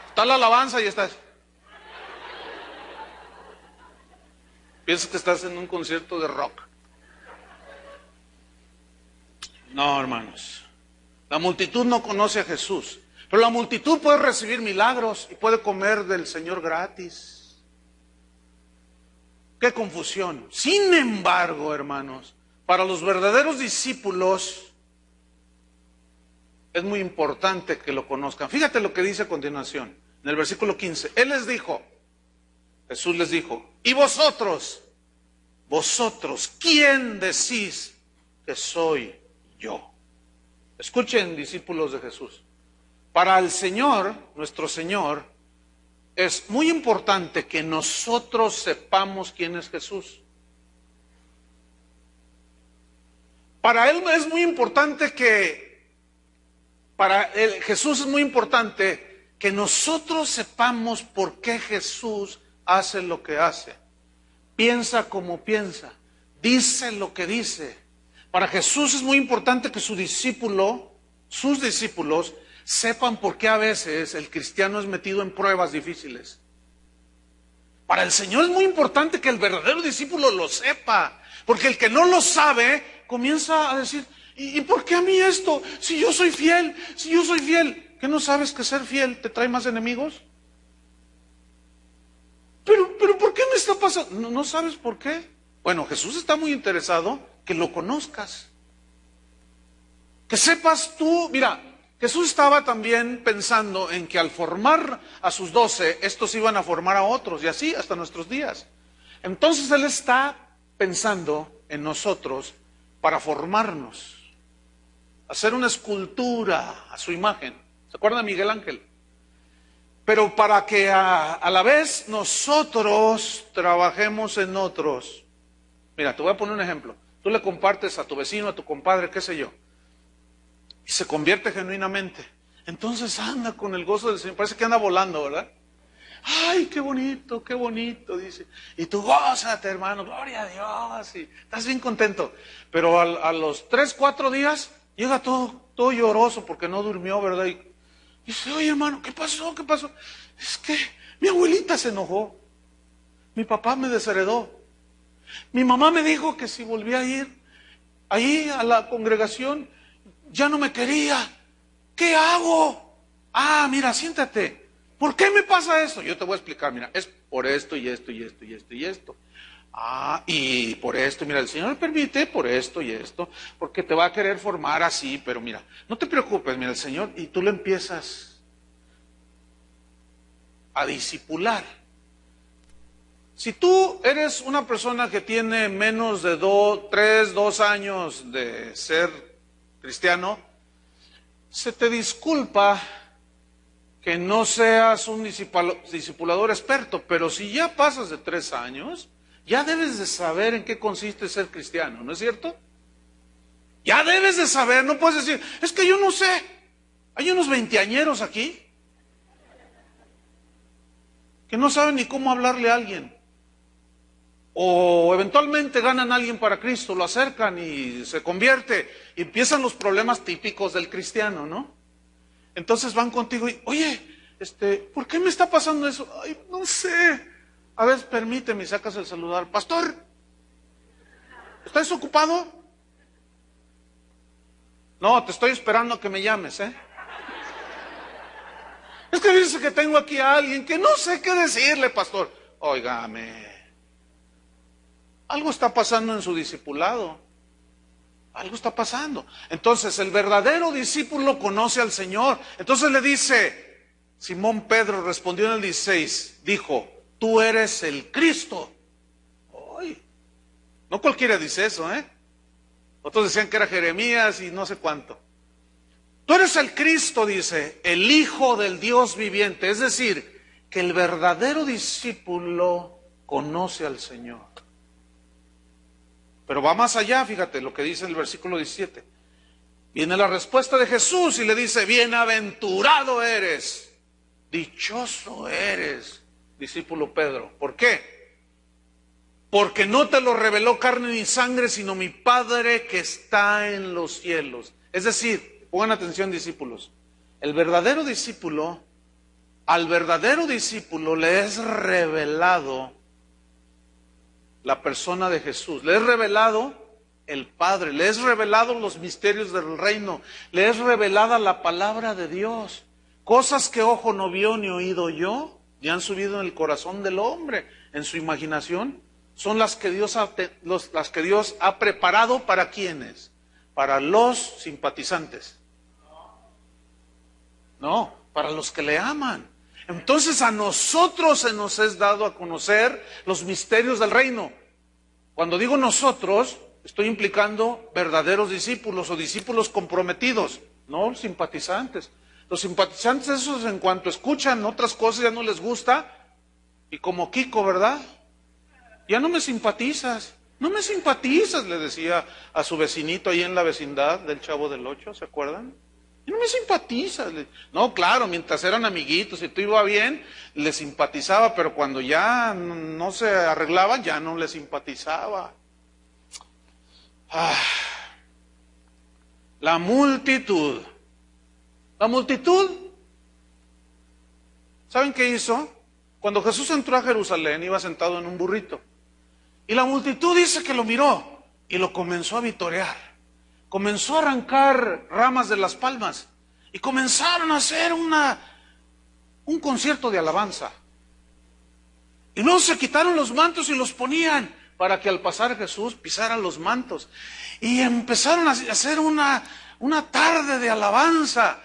Está la alabanza y estás. Piensas que estás en un concierto de rock. No, hermanos. La multitud no conoce a Jesús. Pero la multitud puede recibir milagros y puede comer del Señor gratis. ¡Qué confusión! Sin embargo, hermanos, para los verdaderos discípulos es muy importante que lo conozcan. Fíjate lo que dice a continuación, en el versículo 15. Él les dijo, Jesús les dijo, ¿y vosotros, quién decís que soy yo? Escuchen, discípulos de Jesús. Para el Señor, nuestro Señor, es muy importante que nosotros sepamos quién es Jesús. Para Él es muy importante Jesús es muy importante que nosotros sepamos por qué Jesús hace lo que hace. Piensa como piensa, dice lo que dice. Para Jesús es muy importante que sus discípulos sepan por qué a veces el cristiano es metido en pruebas difíciles. Para el Señor es muy importante que el verdadero discípulo lo sepa, porque el que no lo sabe comienza a decir, ¿y por qué a mí esto? Si yo soy fiel, ¿qué no sabes que ser fiel te trae más enemigos? Pero ¿por qué me está pasando? ¿No sabes por qué? Bueno, Jesús está muy interesado que lo conozcas. Que sepas tú, mira, Jesús estaba también pensando en que al formar a sus 12, estos iban a formar a otros, y así hasta nuestros días. Entonces Él está pensando en nosotros para formarnos, hacer una escultura a su imagen. ¿Se acuerdan de Miguel Ángel? Pero para que a la vez nosotros trabajemos en otros. Mira, te voy a poner un ejemplo. Tú le compartes a tu vecino, a tu compadre, qué sé yo, y se convierte genuinamente. Entonces anda con el gozo del Señor. Parece que anda volando, ¿verdad? ¡Ay, qué bonito, dice! Y tú, gózate, hermano, gloria a Dios. Y estás bien contento. Pero a los 3, 4 días, llega todo lloroso porque no durmió, ¿verdad? Y dice, oye, hermano, ¿qué pasó? Es que mi abuelita se enojó. Mi papá me desheredó. Mi mamá me dijo que si volvía a ir ahí a la congregación, ya no me quería. ¿Qué hago? Ah, mira, siéntate. ¿Por qué me pasa eso? Yo te voy a explicar, mira, es por esto y esto y esto y esto y esto. Ah, y por esto, mira, el Señor me permite por esto y esto, porque te va a querer formar así, pero mira, no te preocupes, mira, el Señor, y tú le empiezas a discipular. Si tú eres una persona que tiene menos de 2 años de ser cristiano, se te disculpa que no seas un discipulador experto, pero si ya pasas de 3 años, ya debes de saber en qué consiste ser cristiano, ¿no es cierto? Ya debes de saber, no puedes decir, es que yo no sé. Hay unos veinteañeros aquí que no saben ni cómo hablarle a alguien. O eventualmente ganan a alguien para Cristo, lo acercan y se convierte. Y empiezan los problemas típicos del cristiano, ¿no? Entonces van contigo y, oye, ¿por qué me está pasando eso? Ay, no sé. A ver, permíteme, sacas el celular. Pastor, ¿estás ocupado? No, te estoy esperando a que me llames, ¿eh? Es que dice que tengo aquí a alguien que no sé qué decirle, pastor. Óigame. Algo está pasando en su discipulado. Algo está pasando. Entonces, el verdadero discípulo conoce al Señor. Entonces le dice, Simón Pedro respondió en el 16, dijo, tú eres el Cristo. Ay, no cualquiera dice eso, ¿eh? Otros decían que era Jeremías y no sé cuánto. Tú eres el Cristo, dice, el Hijo del Dios viviente. Es decir, que el verdadero discípulo conoce al Señor. Pero va más allá, fíjate lo que dice el versículo 17. Viene la respuesta de Jesús y le dice: bienaventurado eres, dichoso eres, discípulo Pedro. ¿Por qué? Porque no te lo reveló carne ni sangre, sino mi Padre que está en los cielos. Es decir, pongan atención, discípulos, el verdadero discípulo, al verdadero discípulo le es revelado la persona de Jesús, le es revelado el Padre, le es revelado los misterios del reino, le es revelada la palabra de Dios, cosas que ojo no vio ni oído yo, ni han subido en el corazón del hombre, en su imaginación, son las que Dios ha preparado para ¿quiénes? Para los simpatizantes. No, para los que le aman. Entonces a nosotros se nos es dado a conocer los misterios del reino. Cuando digo nosotros, estoy implicando verdaderos discípulos o discípulos comprometidos, no simpatizantes. Los simpatizantes, esos en cuanto escuchan otras cosas ya no les gusta, y como Kiko, ¿verdad? Ya no me simpatizas, no me simpatizas, le decía a su vecinito ahí en la vecindad del Chavo del Ocho, ¿se acuerdan? Y no me simpatizas. No, claro, mientras eran amiguitos y todo iba bien, le simpatizaba, pero cuando ya no se arreglaban, ya no le simpatizaba. La multitud. La multitud, ¿saben qué hizo? Cuando Jesús entró a Jerusalén, iba sentado en un burrito. Y la multitud dice que lo miró y lo comenzó a vitorear. Comenzó a arrancar ramas de las palmas y comenzaron a hacer un concierto de alabanza. Y luego se quitaron los mantos y los ponían para que al pasar Jesús pisara los mantos. Y empezaron a hacer una tarde de alabanza.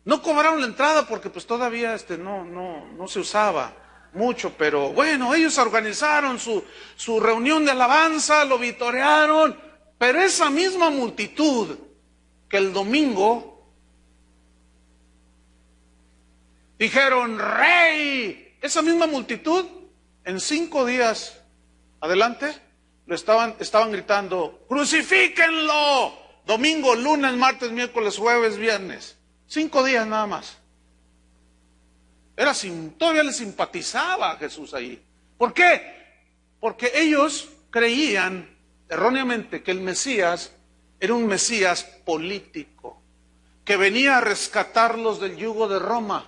No cobraron la entrada porque pues todavía no se usaba mucho, pero bueno, ellos organizaron su reunión de alabanza, lo vitorearon. Pero esa misma multitud que el domingo dijeron rey, esa misma multitud en 5 días adelante lo estaban gritando crucifíquenlo, domingo, lunes, martes, miércoles, jueves, viernes, 5 días nada más. Todavía le simpatizaba a Jesús ahí. ¿Por qué? Porque ellos creían erróneamente que el Mesías era un Mesías político, que venía a rescatarlos del yugo de Roma,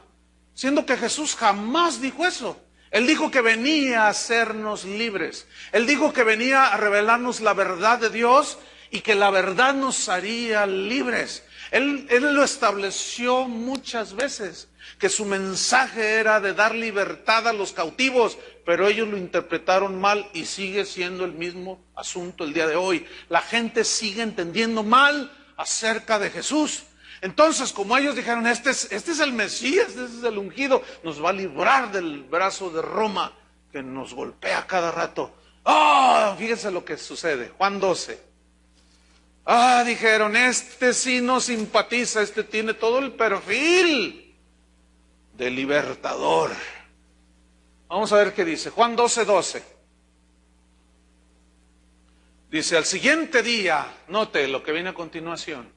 siendo que Jesús jamás dijo eso. Él dijo que venía a hacernos libres. Él dijo que venía a revelarnos la verdad de Dios y que la verdad nos haría libres. Él lo estableció muchas veces, que su mensaje era de dar libertad a los cautivos, pero ellos lo interpretaron mal y sigue siendo el mismo asunto el día de hoy. La gente sigue entendiendo mal acerca de Jesús. Entonces, como ellos dijeron, este es el Mesías, este es el ungido, nos va a librar del brazo de Roma, que nos golpea cada rato. Fíjense lo que sucede, Juan 12. Dijeron, este sí no simpatiza, este tiene todo el perfil de libertador. Vamos a ver qué dice, Juan 12:12. Dice, al siguiente día, note lo que viene a continuación,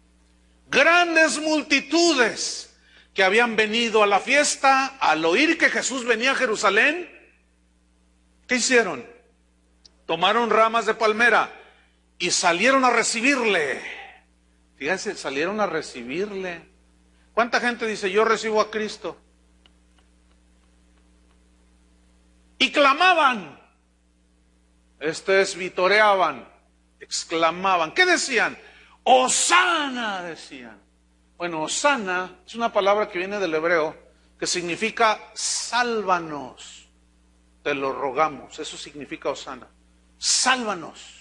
grandes multitudes que habían venido a la fiesta, al oír que Jesús venía a Jerusalén, ¿qué hicieron? Tomaron ramas de palmera y salieron a recibirle. Fíjense, salieron a recibirle. ¿Cuánta gente dice, yo recibo a Cristo? Y clamaban, vitoreaban, exclamaban. ¿Qué decían? Hosana, decían. Bueno, Hosana es una palabra que viene del hebreo, que significa sálvanos, te lo rogamos, eso significa Hosana, sálvanos.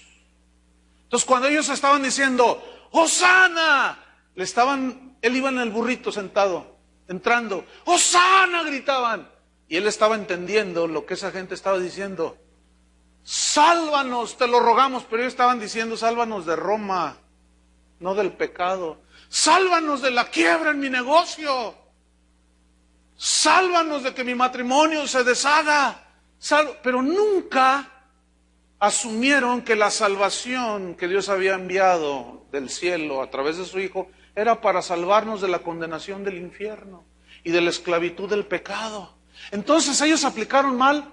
Entonces cuando ellos estaban diciendo, Hosana, él iba en el burrito sentado, entrando, Hosana, gritaban, y él estaba entendiendo lo que esa gente estaba diciendo, sálvanos, te lo rogamos, pero ellos estaban diciendo, sálvanos de Roma, no del pecado, sálvanos de la quiebra en mi negocio, Sálvanos de que mi matrimonio se deshaga. Pero nunca asumieron que la salvación que Dios había enviado del cielo a través de su Hijo era para salvarnos de la condenación del infierno y de la esclavitud del pecado. Entonces ellos aplicaron mal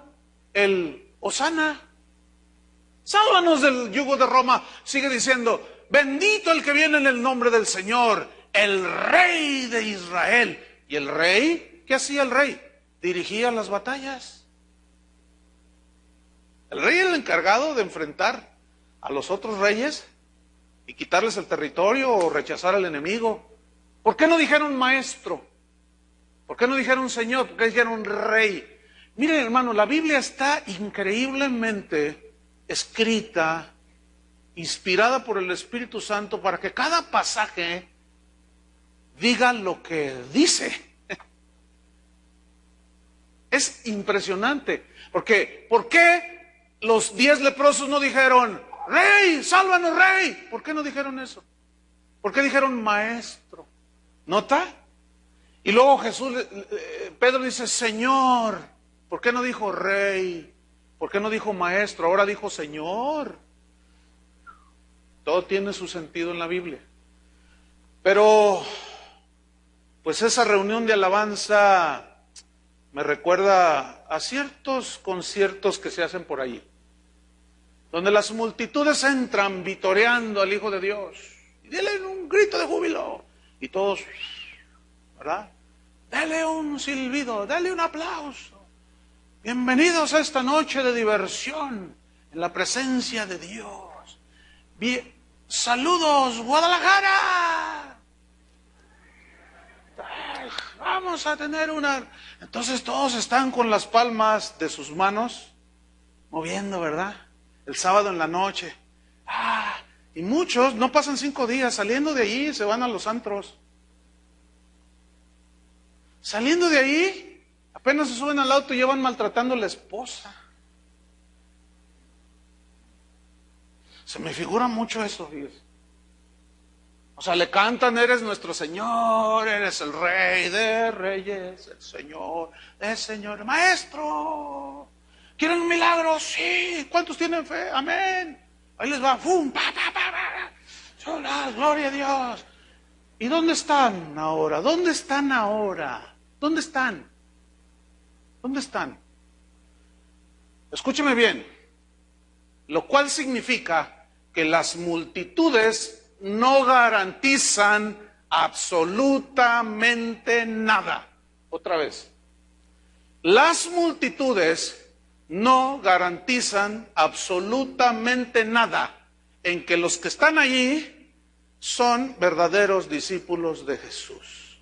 el Hosana. Sálvanos del yugo de Roma. Sigue diciendo, bendito el que viene en el nombre del Señor, el Rey de Israel. ¿Y el rey? ¿Qué hacía el rey? Dirigía las batallas. El rey era el encargado de enfrentar a los otros reyes y quitarles el territorio o rechazar al enemigo. ¿Por qué no dijeron maestro? ¿Por qué no dijeron señor? ¿Por qué dijeron rey? Miren, hermano, la Biblia está increíblemente escrita, inspirada por el Espíritu Santo para que cada pasaje diga lo que dice. Es impresionante. Porque, ¿por qué los 10 leprosos no dijeron, rey, sálvanos, rey? ¿Por qué no dijeron eso? ¿Por qué dijeron maestro? ¿Nota? Y luego Pedro dice, Señor. ¿Por qué no dijo rey? ¿Por qué no dijo maestro? Ahora dijo Señor. Todo tiene su sentido en la Biblia. Pero, pues esa reunión de alabanza me recuerda a ciertos conciertos que se hacen por allí, donde las multitudes entran vitoreando al Hijo de Dios. Y denle un grito de júbilo. Y todos, ¿verdad? Dale un silbido, dale un aplauso. Bienvenidos a esta noche de diversión en la presencia de Dios. Saludos, Guadalajara. Vamos a tener una... Entonces todos están con las palmas de sus manos moviendo, ¿verdad? El sábado en la noche. Y muchos no pasan 5 días, saliendo de allí se van a los antros. Saliendo de ahí, apenas se suben al auto y llevan maltratando a la esposa. Se me figura mucho eso, fíjese. O sea, le cantan, eres nuestro Señor, eres el Rey de Reyes, el Señor de Señor, Maestro. ¿Quieren un milagro? Sí. ¿Cuántos tienen fe? Amén. Ahí les va, ¡fum! ¡Pa, pa, pa, pa! ¡Gloria a Dios! ¿Y dónde están ahora? ¿Dónde están ahora? ¿Dónde están? ¿Dónde están? Escúcheme bien. Lo cual significa que las multitudes no garantizan absolutamente nada. Otra vez. Las multitudes no garantizan absolutamente nada en que los que están allí son verdaderos discípulos de Jesús.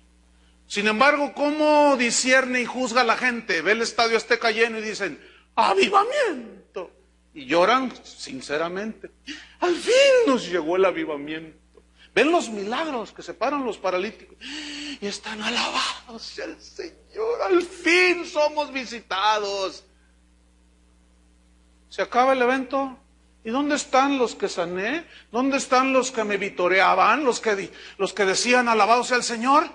Sin embargo, ¿cómo discierne y juzga la gente? Ve el Estadio Azteca lleno y dicen, ¡avivamiento! Y lloran sinceramente. Al fin nos llegó el avivamiento. Ven los milagros que separan los paralíticos. Y están alabados sea el Señor. Al fin somos visitados. Se acaba el evento. ¿Y dónde están los que sané? ¿Dónde están los que me vitoreaban? Los que decían alabado sea el Señor.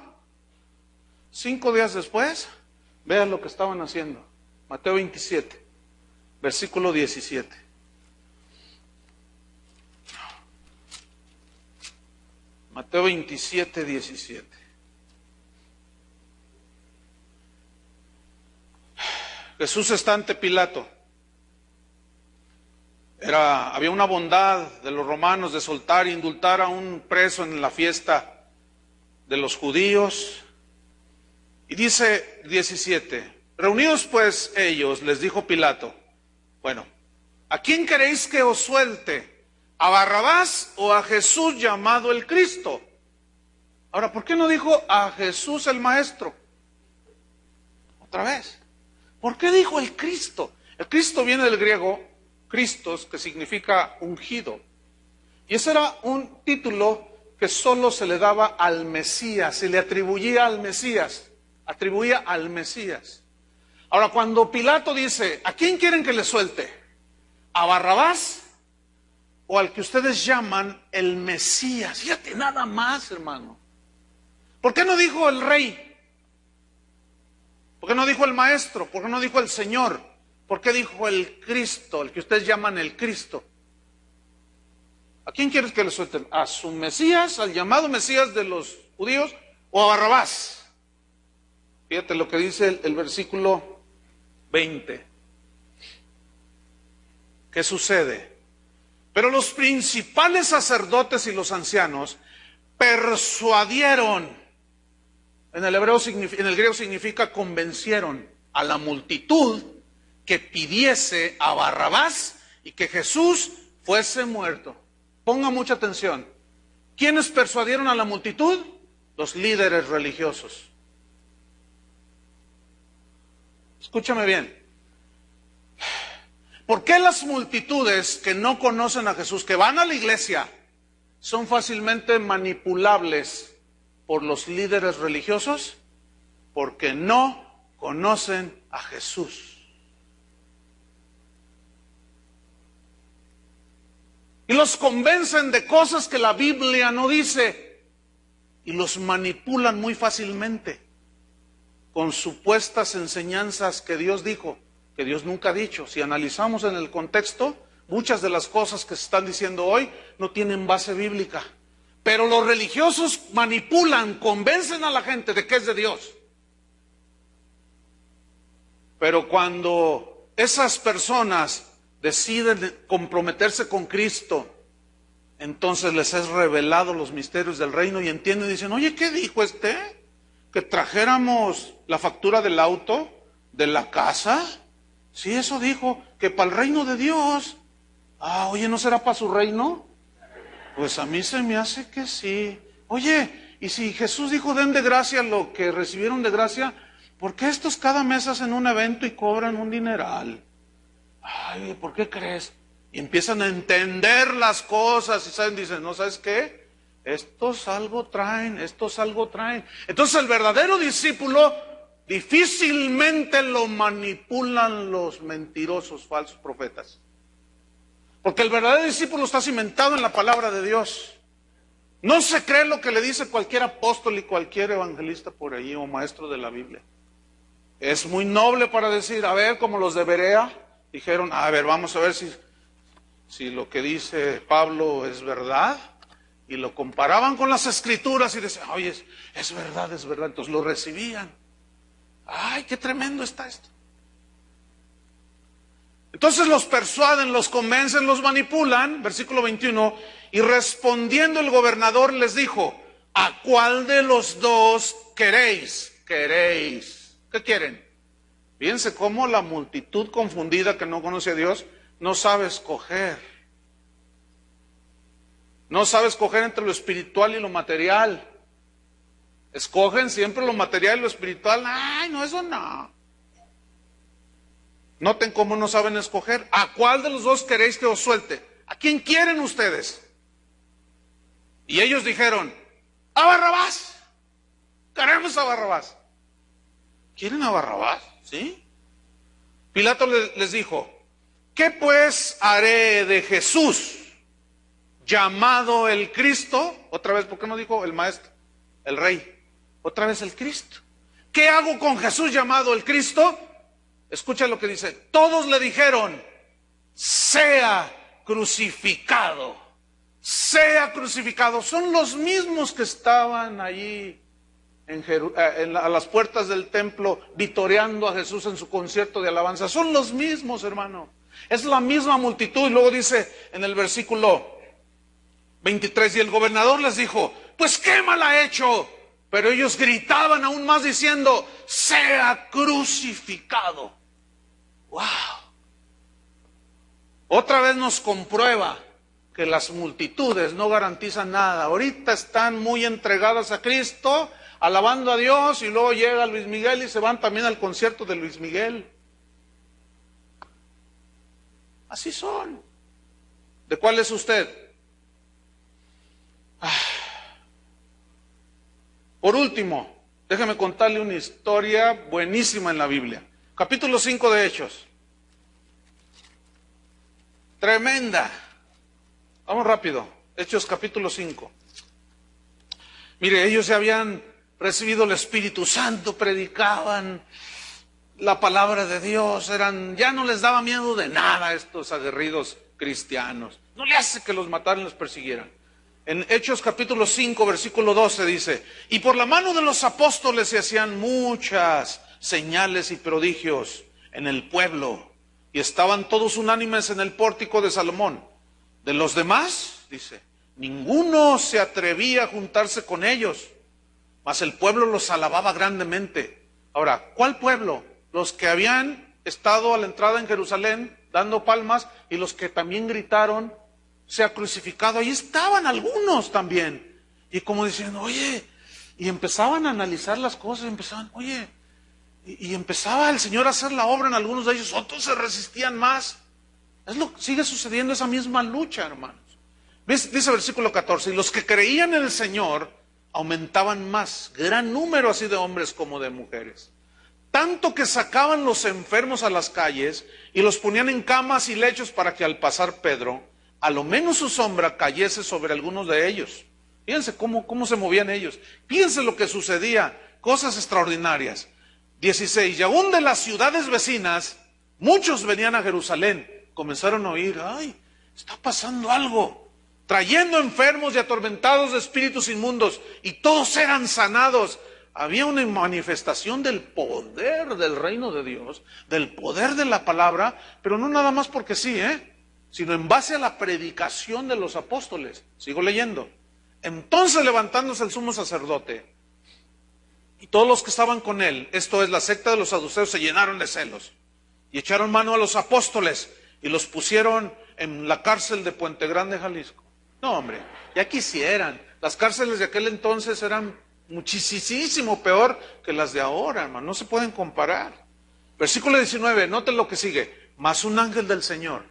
5 días después, vean lo que estaban haciendo. Mateo 27. Versículo 17. Mateo 27, 17. Jesús está ante Pilato. Había una bondad de los romanos de soltar e indultar a un preso en la fiesta de los judíos. Y dice 17, reunidos pues ellos, les dijo Pilato, bueno, ¿a quién queréis que os suelte? ¿A Barrabás o a Jesús llamado el Cristo? Ahora, ¿por qué no dijo a Jesús el Maestro? Otra vez. ¿Por qué dijo el Cristo? El Cristo viene del griego Christos, que significa ungido. Y ese era un título que solo se le daba al Mesías, se le atribuía al Mesías, atribuía al Mesías. Ahora, cuando Pilato dice, ¿a quién quieren que le suelte? ¿A Barrabás o al que ustedes llaman el Mesías? Fíjate, nada más, hermano. ¿Por qué no dijo el rey? ¿Por qué no dijo el Maestro? ¿Por qué no dijo el Señor? ¿Por qué dijo el Cristo, el que ustedes llaman el Cristo? ¿A quién quieres que le suelten? ¿A su Mesías, al llamado Mesías de los judíos, o a Barrabás? Fíjate lo que dice el versículo 20. ¿Qué sucede? Pero los principales sacerdotes y los ancianos persuadieron, en el griego significa convencieron a la multitud que pidiese a Barrabás y que Jesús fuese muerto. Ponga mucha atención. ¿Quiénes persuadieron a la multitud? Los líderes religiosos. Escúchame bien. ¿Por qué las multitudes que no conocen a Jesús, que van a la iglesia, son fácilmente manipulables por los líderes religiosos? Porque no conocen a Jesús. Y los convencen de cosas que la Biblia no dice. Y los manipulan muy fácilmente con supuestas enseñanzas que Dios dijo, que Dios nunca ha dicho. Si analizamos en el contexto, muchas de las cosas que se están diciendo hoy no tienen base bíblica. Pero los religiosos manipulan, convencen a la gente de que es de Dios. Pero cuando esas personas deciden comprometerse con Cristo, entonces les es revelado los misterios del reino y entienden y dicen, oye, ¿qué dijo este? ¿Que trajéramos la factura del auto, de la casa? Sí, eso dijo, que para el reino de Dios. Ah, oye, ¿no será para su reino? Pues a mí se me hace que sí. Oye, y si Jesús dijo, den de gracia lo que recibieron de gracia, ¿por qué estos cada mes hacen un evento y cobran un dineral? Ay, ¿por qué crees? Y empiezan a entender las cosas y saben, dicen, ¿no sabes qué? Estos algo traen, estos algo traen. Entonces el verdadero discípulo difícilmente lo manipulan los mentirosos, falsos profetas. Porque el verdadero discípulo está cimentado en la palabra de Dios. No se cree lo que le dice cualquier apóstol y cualquier evangelista por ahí o maestro de la Biblia. Es muy noble para decir, a ver, como los de Berea, dijeron, a ver, vamos a ver si lo que dice Pablo es verdad. Y lo comparaban con las escrituras y decían, oye, es verdad, es verdad. Entonces lo recibían. Ay, qué tremendo está esto. Entonces los persuaden, los convencen, los manipulan, versículo 21, y respondiendo el gobernador les dijo, ¿a cuál de los dos queréis? ¿Queréis? ¿Qué quieren? Fíjense cómo la multitud confundida que no conoce a Dios no sabe escoger. No sabe escoger entre lo espiritual y lo material. Escogen siempre lo material y lo espiritual. Ay, no, eso no. Noten cómo no saben escoger. ¿A cuál de los dos queréis que os suelte? ¿A quién quieren ustedes? Y ellos dijeron, a Barrabás. Queremos a Barrabás. ¿Quieren a Barrabás? ¿Sí? Pilato les dijo, ¿qué pues haré de Jesús, llamado el Cristo? Otra vez, ¿por qué no dijo el Maestro, el Rey? Otra vez el Cristo. ¿Qué hago con Jesús llamado el Cristo? Escucha lo que dice. Todos le dijeron, sea crucificado. Sea crucificado. Son los mismos que estaban allí a las puertas del templo vitoreando a Jesús en su concierto de alabanza. Son los mismos, hermano. Es la misma multitud. Y luego dice en el versículo 23, y el gobernador les dijo, pues qué mal ha hecho. Pero ellos gritaban aún más diciendo, sea crucificado. ¡Wow! Otra vez nos comprueba que las multitudes no garantizan nada. Ahorita están muy entregadas a Cristo, alabando a Dios, y luego llega Luis Miguel y se van también al concierto de Luis Miguel. Así son. ¿De cuál es usted? Por último, déjeme contarle una historia buenísima en la Biblia. Capítulo 5 de Hechos. Tremenda. Vamos rápido. Hechos capítulo 5. Mire, ellos ya habían recibido el Espíritu Santo, predicaban la palabra de Dios, ya no les daba miedo de nada a estos aguerridos cristianos. No le hace que los mataran y los persiguieran. En Hechos capítulo 5, versículo 12 dice: y por la mano de los apóstoles se hacían muchas señales y prodigios en el pueblo, y estaban todos unánimes en el pórtico de Salomón. De los demás, dice, ninguno se atrevía a juntarse con ellos, mas el pueblo los alababa grandemente. Ahora, ¿cuál pueblo? Los que habían estado a la entrada en Jerusalén dando palmas, y los que también gritaron: sea crucificado. Ahí estaban algunos también. Y como diciendo, oye, y empezaban a analizar las cosas, y empezaba el Señor a hacer la obra en algunos de ellos, otros se resistían más. Sigue sucediendo esa misma lucha, hermanos. Dice versículo 14, y los que creían en el Señor aumentaban más, gran número así de hombres como de mujeres. Tanto que sacaban los enfermos a las calles y los ponían en camas y lechos para que al pasar Pedro, a lo menos su sombra cayese sobre algunos de ellos. Fíjense cómo se movían ellos. Fíjense lo que sucedía, cosas extraordinarias. 16, y aún de las ciudades vecinas, muchos venían a Jerusalén. Comenzaron a oír, ay, está pasando algo. Trayendo enfermos y atormentados de espíritus inmundos, y todos eran sanados. Había una manifestación del poder del reino de Dios, del poder de la palabra, pero no nada más porque sí, sino en base a la predicación de los apóstoles. Sigo leyendo. Entonces, levantándose el sumo sacerdote y todos los que estaban con él, esto es la secta de los saduceos, se llenaron de celos y echaron mano a los apóstoles y los pusieron en la cárcel de Puente Grande, Jalisco. No, hombre, ya quisieran. Las cárceles de aquel entonces eran muchísimo peor que las de ahora, hermano. No se pueden comparar. Versículo 19, noten lo que sigue. Mas un ángel del Señor.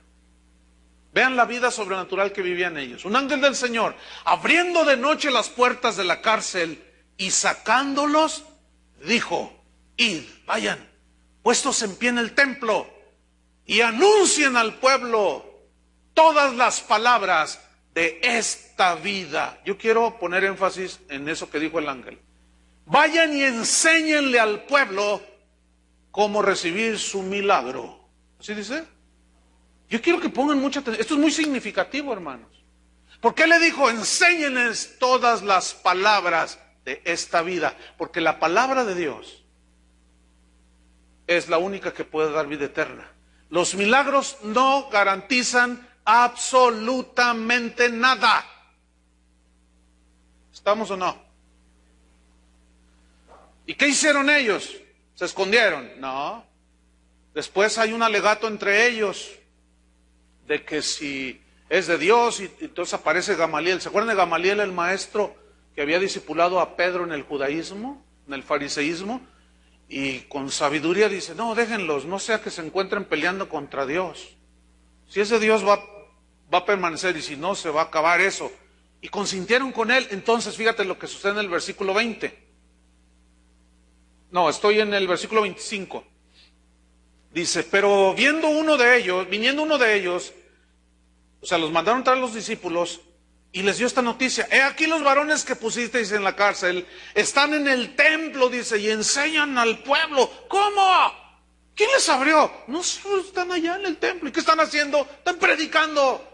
Vean la vida sobrenatural que vivían ellos. Un ángel del Señor, abriendo de noche las puertas de la cárcel y sacándolos, dijo: id, vayan, puestos en pie en el templo, y anuncien al pueblo todas las palabras de esta vida. Yo quiero poner énfasis en eso que dijo el ángel. Vayan y enséñenle al pueblo cómo recibir su milagro. ¿Así dice? Yo quiero que pongan mucha atención. Esto es muy significativo, hermanos. ¿Por qué le dijo enséñenles todas las palabras de esta vida? Porque la palabra de Dios es la única que puede dar vida eterna. Los milagros no garantizan absolutamente nada. ¿Estamos o no? ¿Y qué hicieron ellos? ¿Se escondieron? No. Después hay un alegato entre ellos de que si es de Dios, y entonces aparece Gamaliel. ¿Se acuerdan de Gamaliel, el maestro que había discipulado a Pedro en el judaísmo, en el fariseísmo? Y con sabiduría dice, no, déjenlos, no sea que se encuentren peleando contra Dios. Si es de Dios va a permanecer, y si no, se va a acabar eso. Y consintieron con él. Entonces, fíjate lo que sucede en el versículo 20. No, estoy en el versículo 25. Dice, pero viniendo uno de ellos, o sea, los mandaron traer los discípulos y les dio esta noticia. He aquí los varones que pusisteis en la cárcel están en el templo, dice, y enseñan al pueblo. ¿Cómo? ¿Quién les abrió? No sé, están allá en el templo. ¿Y qué están haciendo? Están predicando.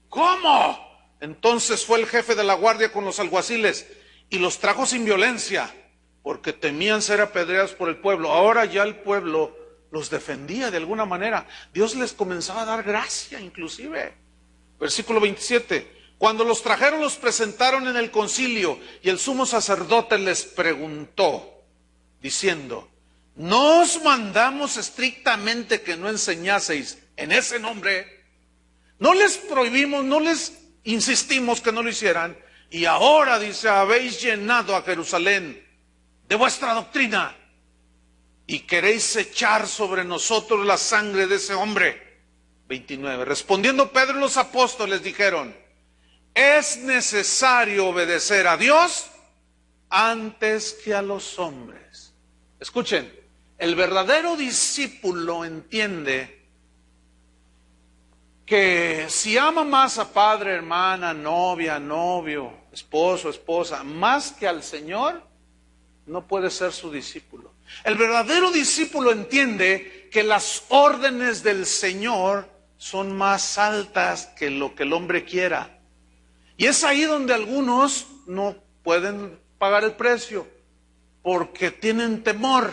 ¿Cómo? Entonces fue el jefe de la guardia con los alguaciles y los trajo sin violencia, porque temían ser apedreados por el pueblo. Ahora ya el pueblo los defendía de alguna manera. Dios les comenzaba a dar gracia inclusive. Versículo 27. Cuando los trajeron, los presentaron en el concilio, y el sumo sacerdote les preguntó, diciendo, ¿no os mandamos estrictamente que no enseñaseis en ese nombre? No les prohibimos, no les insistimos que no lo hicieran, y ahora, dice, habéis llenado a Jerusalén de vuestra doctrina, y queréis echar sobre nosotros la sangre de ese hombre. 29. Respondiendo Pedro y los apóstoles dijeron, es necesario obedecer a Dios antes que a los hombres. Escuchen, el verdadero discípulo entiende que si ama más a padre, hermana, novia, novio, esposo, esposa, más que al Señor, no puede ser su discípulo. El verdadero discípulo entiende que las órdenes del Señor son más altas que lo que el hombre quiera. Y es ahí donde algunos no pueden pagar el precio, porque tienen temor.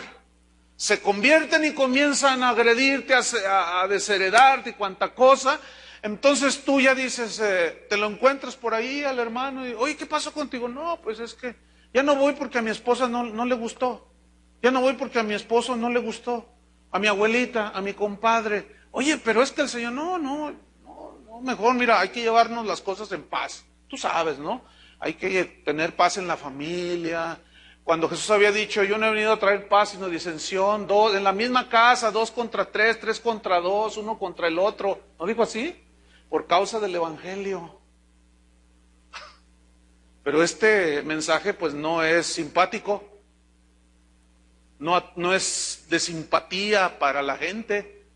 Se convierten y comienzan a agredirte, a desheredarte y cuanta cosa. Entonces tú ya dices, te lo encuentras por ahí al hermano y, oye, ¿qué pasó contigo? No, pues es que ya no voy porque a mi esposa no le gustó. Ya no voy porque a mi esposo no le gustó. A mi abuelita, a mi compadre. Oye, pero es que el Señor, no, mejor mira, hay que llevarnos las cosas en paz. Tú sabes, ¿no? Hay que tener paz en la familia. Cuando Jesús había dicho, yo no he venido a traer paz sino disensión, en la misma casa, 2 contra 3, 3 contra 2, uno contra el otro. ¿No dijo así? Por causa del Evangelio. Pero este mensaje pues no es simpático, no es de simpatía para la gente.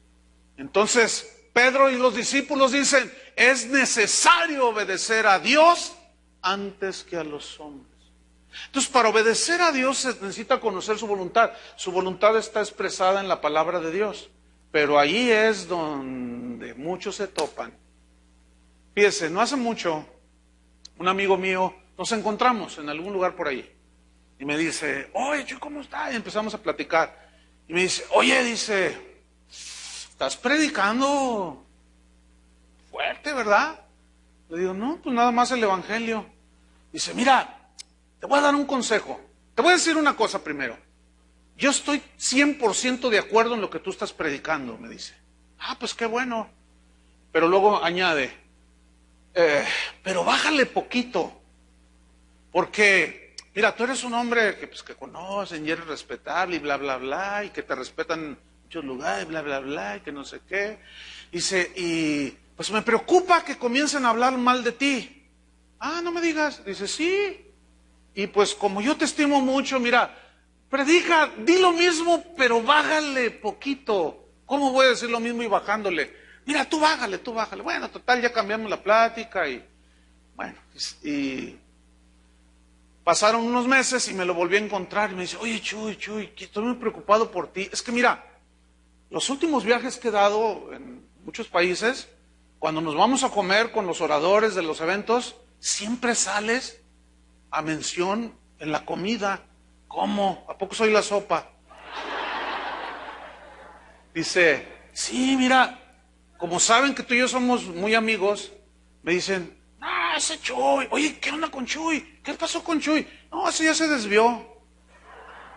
Entonces Pedro y los discípulos dicen, es necesario obedecer a Dios antes que a los hombres. Entonces, para obedecer a Dios se necesita conocer su voluntad. Su voluntad está expresada en la palabra de Dios, pero ahí es donde muchos se topan. Fíjese, no hace mucho, un amigo mío, nos encontramos en algún lugar por ahí, y me dice, oye, ¿cómo estás? Y empezamos a platicar, y me dice, oye, dice, estás predicando fuerte, ¿verdad? Le digo, no, pues nada más el Evangelio. Dice, mira, te voy a dar un consejo. Te voy a decir una cosa primero. Yo estoy 100% de acuerdo en lo que tú estás predicando, me dice. Ah, pues qué bueno. Pero luego añade, pero bájale poquito. Porque, mira, tú eres un hombre que conocen y eres respetable y bla, bla, bla, y que te respetan en muchos lugares, bla, bla, bla, y que no sé qué. Dice, y pues me preocupa que comiencen a hablar mal de ti. Ah, no me digas. Dice, sí. Y pues como yo te estimo mucho, mira, predica, di lo mismo, pero bájale poquito. ¿Cómo voy a decir lo mismo y bajándole? Mira, tú bájale. Bueno, total, ya cambiamos la plática y bueno, y pasaron unos meses y me lo volví a encontrar y me dice, oye, Chuy, estoy muy preocupado por ti. Es que mira, los últimos viajes que he dado en muchos países, cuando nos vamos a comer con los oradores de los eventos, siempre sales a mención en la comida. ¿Cómo? ¿A poco soy la sopa? Dice, sí, mira, como saben que tú y yo somos muy amigos, me dicen, ese Chuy, oye, ¿qué onda con Chuy? ¿Qué pasó con Chuy? No, ese ya se desvió.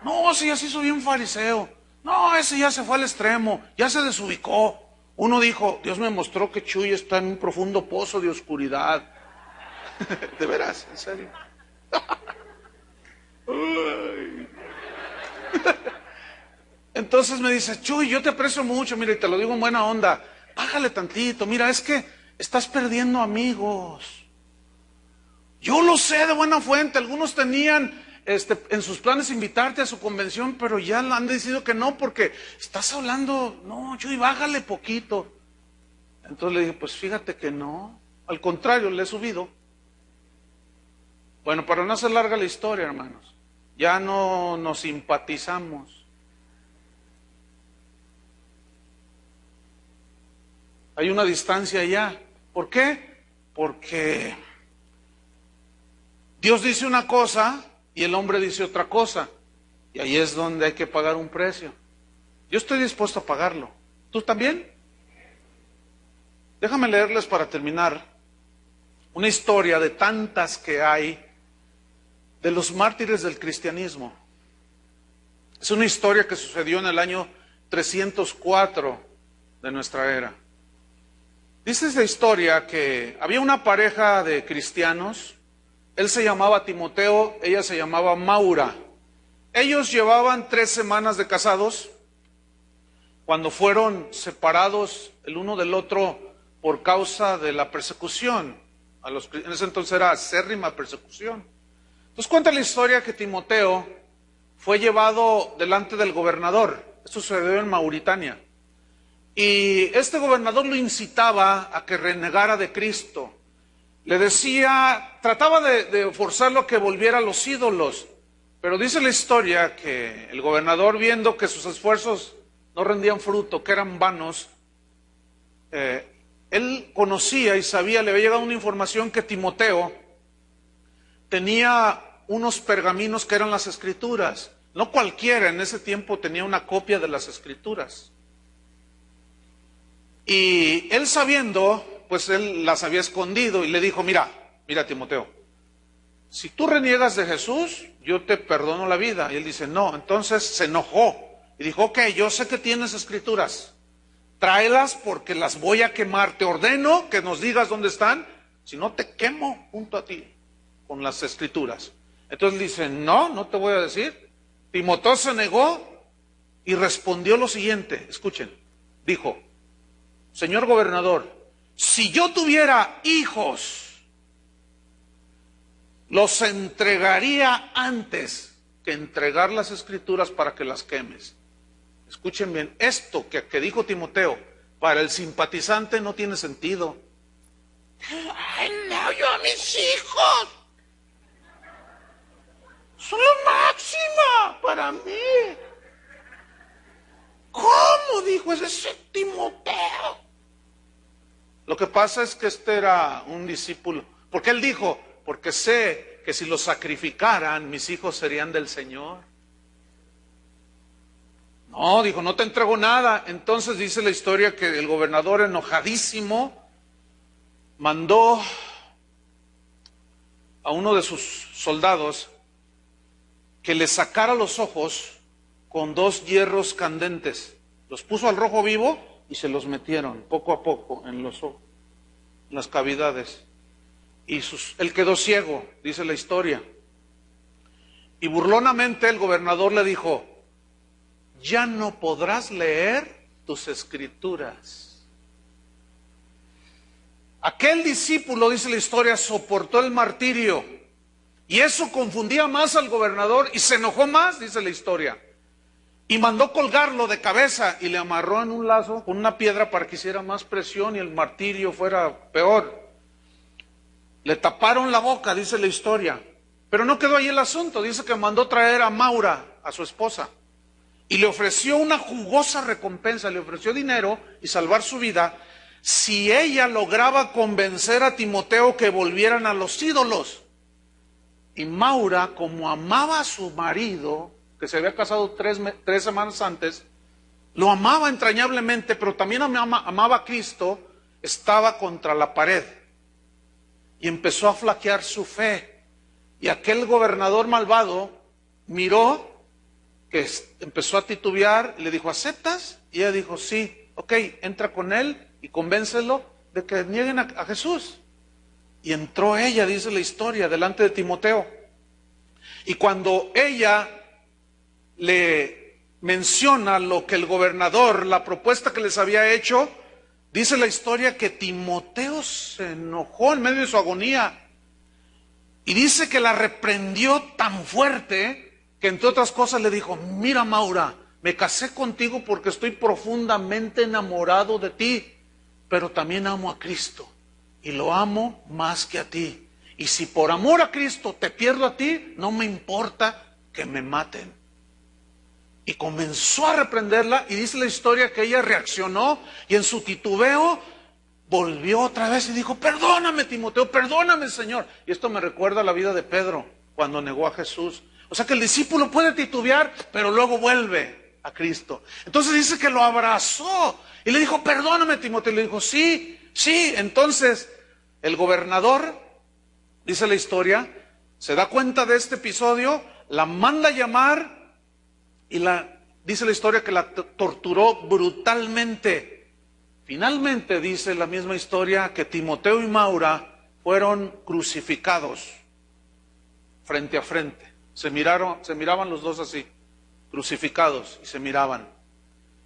No, ese ya se hizo bien fariseo. No, ese ya se fue al extremo, ya se desubicó. Uno dijo, Dios me mostró que Chuy está en un profundo pozo de oscuridad. De veras, en serio. Entonces me dice, Chuy, yo te aprecio mucho, mira, y te lo digo en buena onda, bájale tantito, mira, es que estás perdiendo amigos. Yo lo sé de buena fuente, algunos tenían en sus planes invitarte a su convención, pero ya han decidido que no, porque estás hablando, no, Chuy, bájale poquito. Entonces le dije, pues fíjate que no, al contrario, le he subido. Bueno, para no hacer larga la historia, hermanos, ya no nos simpatizamos. Hay una distancia ya. ¿Por qué? Porque Dios dice una cosa y el hombre dice otra cosa. Y ahí es donde hay que pagar un precio. Yo estoy dispuesto a pagarlo. ¿Tú también? Déjame leerles para terminar una historia de tantas que hay de los mártires del cristianismo. Es una historia que sucedió en el año 304 de nuestra era. Dice esta historia que había una pareja de cristianos, él se llamaba Timoteo, ella se llamaba Maura. Ellos llevaban 3 semanas de casados cuando fueron separados el uno del otro por causa de la persecución. En ese entonces era acérrima persecución. Entonces cuenta la historia que Timoteo fue llevado delante del gobernador. Esto sucedió en Mauritania. Y este gobernador lo incitaba a que renegara de Cristo. Le decía, trataba de forzarlo a que volviera a los ídolos. Pero dice la historia que el gobernador, viendo que sus esfuerzos no rendían fruto, que eran vanos, él conocía y sabía, le había llegado una información que Timoteo tenía unos pergaminos que eran las Escrituras. No cualquiera en ese tiempo tenía una copia de las Escrituras. Y él sabiendo, pues él las había escondido y le dijo, mira Timoteo, si tú reniegas de Jesús, yo te perdono la vida. Y él dice, no. Entonces se enojó y dijo, ok, yo sé que tienes Escrituras, tráelas porque las voy a quemar. Te ordeno que nos digas dónde están, si no te quemo junto a ti con las Escrituras. Entonces dice, no te voy a decir. Timoteo se negó y respondió lo siguiente, escuchen, dijo, señor gobernador, si yo tuviera hijos, los entregaría antes que entregar las Escrituras para que las quemes. Escuchen bien, esto que dijo Timoteo, para el simpatizante no tiene sentido. Ay, no, yo a mis hijos son lo máxima para mí. ¿Cómo? Dijo ese Timoteo. Lo que pasa es que este era un discípulo. Porque él dijo, porque sé que si los sacrificaran, mis hijos serían del Señor. No, dijo, no te entrego nada. Entonces dice la historia que el gobernador, enojadísimo, mandó a uno de sus soldados que le sacara los ojos con 2 hierros candentes. Los puso al rojo vivo y se los metieron poco a poco en los ojos, en las cavidades. Y él quedó ciego, dice la historia. Y burlonamente el gobernador le dijo, ya no podrás leer tus Escrituras. Aquel discípulo, dice la historia, soportó el martirio. Y eso confundía más al gobernador y se enojó más, dice la historia. Y mandó colgarlo de cabeza y le amarró en un lazo con una piedra para que hiciera más presión y el martirio fuera peor. Le taparon la boca, dice la historia. Pero no quedó ahí el asunto, dice que mandó traer a Maura, a su esposa. Y le ofreció una jugosa recompensa, le ofreció dinero y salvar su vida si ella lograba convencer a Timoteo que volvieran a los ídolos. Y Maura, como amaba a su marido, que se había casado 3 semanas antes, lo amaba entrañablemente, pero también amaba a Cristo, estaba contra la pared. Y empezó a flaquear su fe. Y aquel gobernador malvado miró que empezó a titubear y le dijo, ¿aceptas? Y ella dijo, sí, ok, entra con él y convéncelo de que nieguen a Jesús. Y entró ella, dice la historia, delante de Timoteo. Y cuando ella le menciona lo que el gobernador, la propuesta que les había hecho, dice la historia que Timoteo se enojó en medio de su agonía. Y dice que la reprendió tan fuerte que entre otras cosas le dijo, mira Maura, me casé contigo porque estoy profundamente enamorado de ti, pero también amo a Cristo. Y lo amo más que a ti. Y si por amor a Cristo te pierdo a ti, no me importa que me maten. Y comenzó a reprenderla y dice la historia que ella reaccionó y en su titubeo volvió otra vez y dijo, perdóname Timoteo, perdóname Señor. Y esto me recuerda a la vida de Pedro cuando negó a Jesús. O sea que el discípulo puede titubear, pero luego vuelve a Cristo. Entonces dice que lo abrazó y le dijo, perdóname Timoteo. Y le dijo, sí. Entonces el gobernador, dice la historia, se da cuenta de este episodio, la manda a llamar y dice la historia que la torturó brutalmente. Finalmente dice la misma historia que Timoteo y Maura fueron crucificados frente a frente. Se miraban los dos así, crucificados, y se miraban.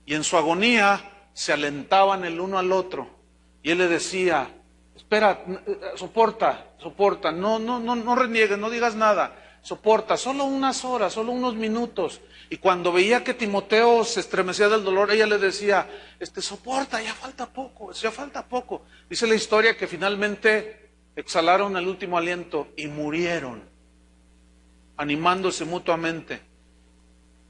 Y en su agonía se alentaban el uno al otro. Y él le decía, espera, soporta, no reniegues, no digas nada, soporta, solo unas horas, solo unos minutos. Y cuando veía que Timoteo se estremecía del dolor, ella le decía, soporta, ya falta poco. Dice la historia que finalmente exhalaron el último aliento y murieron. animándose mutuamente.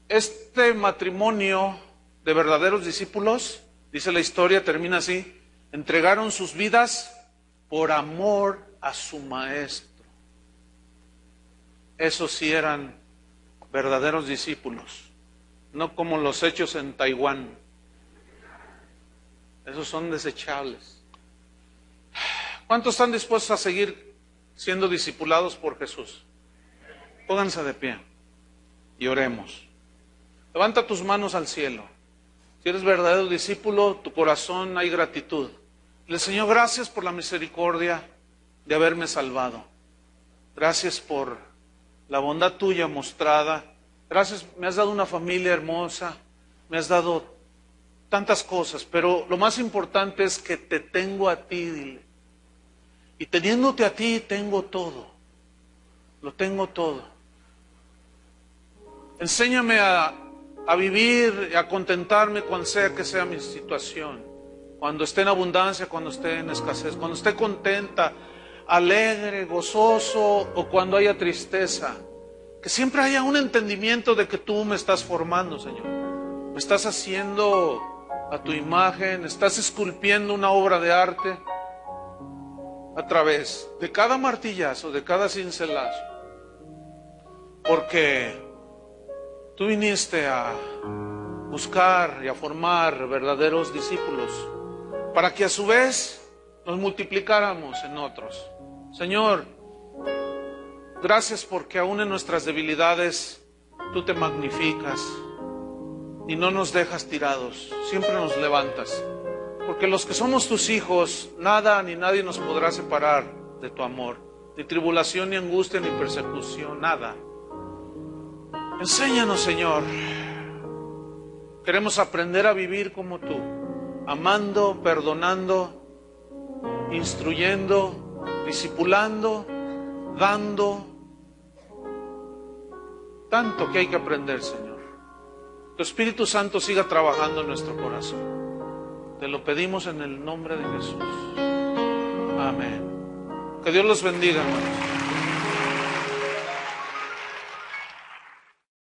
Este matrimonio de verdaderos discípulos, dice la historia, termina así: entregaron sus vidas por amor a su maestro. Esos sí eran verdaderos discípulos, no como los hechos en Taiwán. Esos son desechables. ¿Cuántos están dispuestos a seguir siendo discipulados por Jesús? Pónganse de pie y oremos. Levanta tus manos al cielo. Si eres verdadero discípulo, tu corazón hay gratitud. Le Señor, gracias por la misericordia de haberme salvado. Gracias por la bondad tuya mostrada. Gracias, me has dado una familia hermosa, me has dado tantas cosas, pero lo más importante es que te tengo a ti, dile. Y teniéndote a ti, tengo todo. Lo tengo todo. Enséñame a vivir y a contentarme cuando sea que sea mi situación. Cuando esté en abundancia, cuando esté en escasez, cuando esté contenta, alegre, gozoso, o cuando haya tristeza. Que siempre haya un entendimiento de que tú me estás formando, Señor. Me estás haciendo a tu imagen, estás esculpiendo una obra de arte a través de cada martillazo, de cada cincelazo. Porque tú viniste a buscar y a formar verdaderos discípulos para que a su vez nos multiplicáramos en otros. Señor, gracias porque aún en nuestras debilidades tú te magnificas y no nos dejas tirados, siempre nos levantas. Porque los que somos tus hijos, nada ni nadie nos podrá separar de tu amor. Ni tribulación, ni angustia, ni persecución, nada. Enséñanos, Señor. Queremos aprender a vivir como tú, amando, perdonando, instruyendo, discipulando, dando. Tanto que hay que aprender, Señor. Tu Espíritu Santo siga trabajando en nuestro corazón. Te lo pedimos en el nombre de Jesús. Amén. Que Dios los bendiga, hermanos.